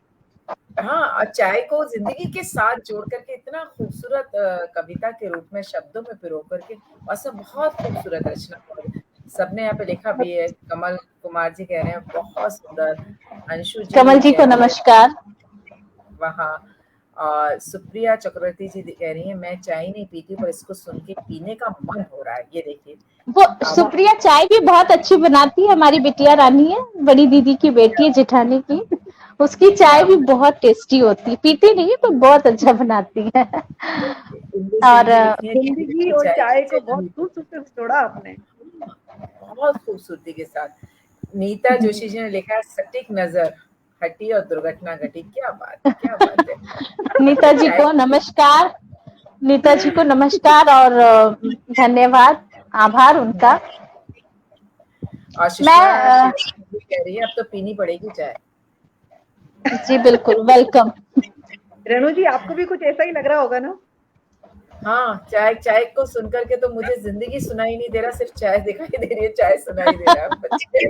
हाँ, और चाय को जिंदगी के साथ जोड़ करके इतना खूबसूरत कविता के रूप में शब्दों में पिरो करके, और सब बहुत खूबसूरत रचना। और सबने यहाँ पे लिखा है। भी है, कमल कुमार जी कह रहे हैं बहुत सुंदर, अंशु जी कमल जी कह को रही है नमस्कार। वहाँ, और सुप्रिया चक्रवर्ती जी कह रही है मैं चाय नहीं पीती पर इसको सुन के पीने का मन हो रहा है। ये देखिए। वो अब सुप्रिया चाय भी बहुत अच्छी बनाती है, हमारी बिटिया रानी है, बड़ी दीदी की बेटी है, जेठानी की। उसकी चाय क्या भी बहुत टेस्टी होती है, पीती नहीं है पर बहुत अच्छा बनाती है। इंदु सिंह और जी लिखी है कि जिंदगी मीठी और चाय चाय की को चली बहुत हुई दूर से जोड़ा आपने। बहुत खूबसूरती के साथ। नीता जोशी जी ने लिखा है सटीक नजर हटी और दुर्घटना घटी। क्या बात है, क्या बात है। नीता मतलब जी चाय को नमस्कार, नीता जी को नमस्कार और धन्यवाद, आभार उनका। और मैं सुषमा श्रीवास्तव जी कह रही है अब तो पीनी पड़ेगी चाय। जी बिल्कुल, वेलकम। रेणु जी, आपको भी कुछ ऐसा ही लग रहा होगा ना? हाँ, चाय चाय को सुन करके तो मुझे जिंदगी सुनाई नहीं दे रहा, सिर्फ चाय दिखाई दे रही है, चाय सुनाई दे रहा है बच्चे।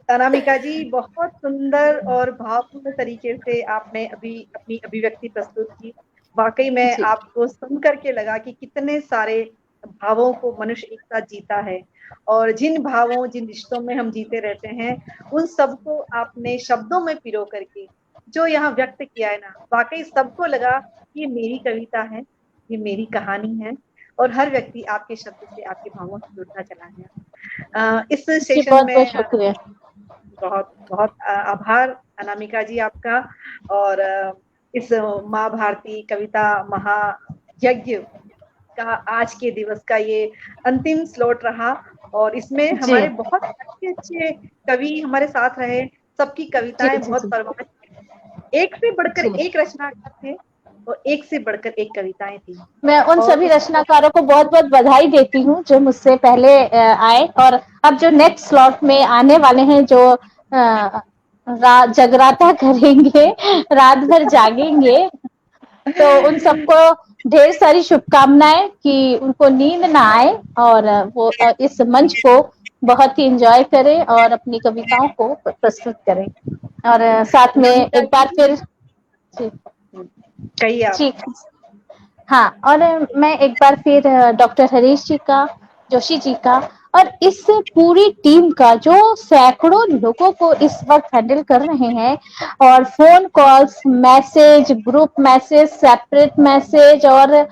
अनामिका जी, बहुत सुंदर और भावपूर्ण तरीके से आपने अभी अपनी अभिव्यक्ति प्रस्तुत की। वाकई में जी आपको सुन करके लगा कि कितने सारे भावों को मनुष्य एक साथ जीता है, और जिन भावों, जिन रिश्तों में हम जीते रहते हैं, उन सबको आपने शब्दों में पिरो करके जो यहाँ व्यक्त किया है ना, वाकई सबको लगा कि ये मेरी कविता है, ये मेरी कहानी है, और हर व्यक्ति आपके शब्द से, आपकी भावों से जुड़ता चला गया। इस जी, सेशन बहुत बहुत में शुक्रिया। बहुत बहुत आभार अनामिका जी आपका। और इस माँ भारती कविता महायज्ञ का आज के दिवस का ये अंतिम स्लॉट रहा, और इसमें जी हमारे बहुत अच्छे अच्छे कवि हमारे साथ रहे। सबकी जी कविताएं जी बहुत जी परवान, एक से बढ़कर जी। एक रचनाकार थे, और एक से बढ़कर एक कविताएं थी। मैं उन और सभी उसको रचनाकारों को बहुत बहुत बधाई देती हूँ जो मुझसे पहले आए, और अब जो नेक्स्ट स्लॉट में आने वाले हैं, जो जगराता करेंगे, रात भर जागेंगे, तो उन सबको ढेर सारी शुभकामनाएं कि उनको नींद ना आए, और वो इस मंच को बहुत ही एंजॉय करें और अपनी कविताओं को प्रस्तुत करें। और साथ में अनामिका एक बार जी, फिर जी कहिए आप। जी हाँ, और मैं एक बार फिर डॉक्टर हरीश जी का, जोशी जी का और इस पूरी टीम का जो सैकड़ों लोगों को इस वक्त हैंडल कर रहे हैं, और phone calls, message, group message, separate message, और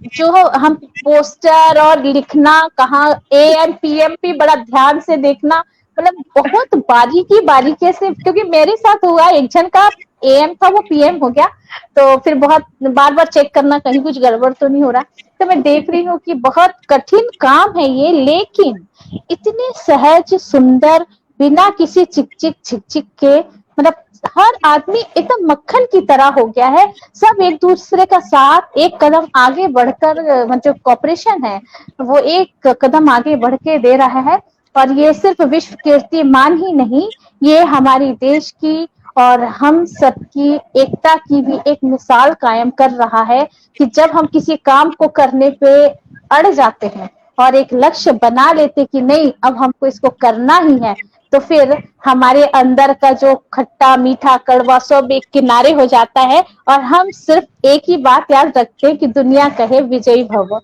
जो हम पोस्टर और लिखना, कहाँ AM PM भी बड़ा ध्यान से देखना, मतलब बहुत बारीकी से, क्योंकि मेरे साथ हुआ, एक जन का AM था वो PM हो गया, तो फिर बहुत बार बार चेक करना कहीं कुछ गड़बड़ तो नहीं हो रहा। तो मैं देख रही हूँ कि बहुत कठिन काम है ये, लेकिन इतने सहज, सुंदर, बिना किसी चिक के, मतलब हर आदमी एकदम मक्खन की तरह हो गया है। सब एक दूसरे का साथ एक कदम आगे बढ़कर, जो कॉपरेशन है वो एक कदम आगे बढ़ के दे रहा है। और ये सिर्फ विश्व कीर्तिमान ही नहीं, ये हमारी देश की और हम सबकी एकता की भी एक मिसाल कायम कर रहा है कि जब हम किसी काम को करने पे अड़ जाते हैं और एक लक्ष्य बना लेते कि नहीं अब हमको इसको करना ही है, तो फिर हमारे अंदर का जो खट्टा मीठा कड़वा सब एक किनारे हो जाता है और हम सिर्फ एक ही बात याद रखते हैं कि दुनिया कहे विजयी भव।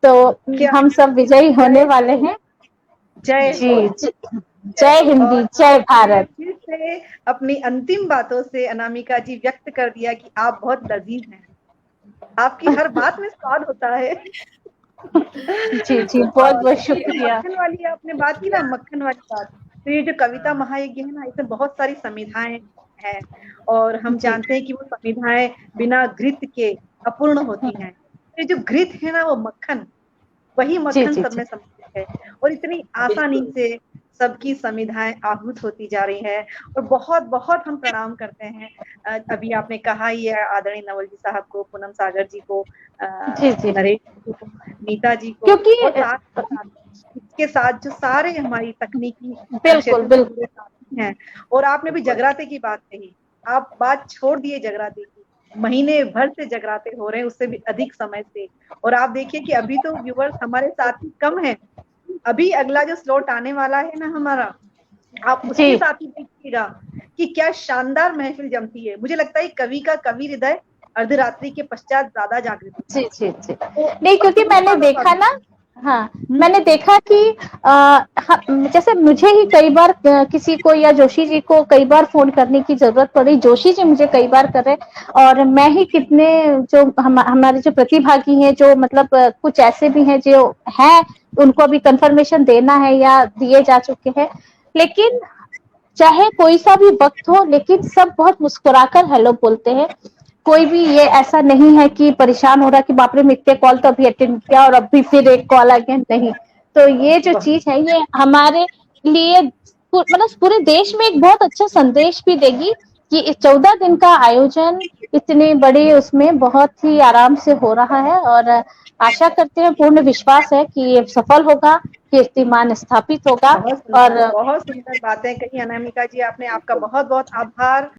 तो हम सब विजयी होने वाले हैं। जय जी, जय हिंदी, जय भारत। फिर से अपनी अंतिम बातों से अनामिका जी व्यक्त कर दिया कि आप बहुत लजीज हैं, आपकी हर बात में स्वाद होता है। जी बहुत बहुत शुक्रिया। मक्खन वाली आपने बात की ना, मक्खन वाली बात, तो ये जो कविता महायज्ञ है ना, इसमें बहुत सारी संविधाएं हैं और हम जानते हैं कि वो संविधाएं बिना घृत के अपूर्ण होती हैं। ये जो घृत है ना वो मक्खन, वही मक्खन सब में सम्मिलित है और इतनी आसानी से सबकी संविधाएं आहूत होती जा रही है और बहुत बहुत हम प्रणाम करते हैं। अभी आपने कहा ही है आदरणीय नवल जी साहब को, पूनम सागर जी को, नरेश जी को, नीता जी को, क्योंकि इसके साथ जो सारे हमारी तकनीकी बिल्कुल हैं। और आपने भी जगराते की बात कही, आप बात छोड़ दिए जगराते की, महीने भर से जगराते हो रहे हैं, उससे भी अधिक समय से। और आप देखिए कि अभी तो व्यूअर्स हमारे साथ ही कम है, अभी अगला जो स्लॉट आने वाला है ना हमारा, आप उसके साथ ही देखिएगा कि क्या शानदार महफिल जमती है। मुझे लगता है कवि का कवि हृदय अर्धरात्रि के पश्चात ज्यादा जागृत होता है। जी नहीं, क्योंकि मैंने देखा ना, हाँ मैंने देखा कि जैसे मुझे ही कई बार किसी को या जोशी जी को कई बार फोन करने की जरूरत पड़ी, जोशी जी मुझे कई बार कर रहे, और मैं ही कितने जो हमारे जो प्रतिभागी हैं, जो मतलब कुछ ऐसे भी हैं जो हैं उनको अभी कंफर्मेशन देना है या दिए जा चुके हैं। लेकिन चाहे कोई सा भी वक्त हो, लेकिन सब बहुत मुस्कुराकर हेलो बोलते हैं। कोई भी ये ऐसा नहीं है कि परेशान हो रहा कि बाप रे इतने कॉल तो अभी अटेंड किया और अभी फिर एक कॉल आ गया, नहीं। तो ये जो चीज है ये हमारे लिए मतलब पूरे देश में एक बहुत अच्छा संदेश भी देगी कि इस 14 दिन का आयोजन इतने बड़े उसमें बहुत ही आराम से हो रहा है, और आशा करते हैं, पूर्ण विश्वास है कि ये सफल होगा, कीर्तिमान स्थापित होगा। बहुत सुंदर बातें कही अनामिका जी आपने, आपका बहुत बहुत आभार।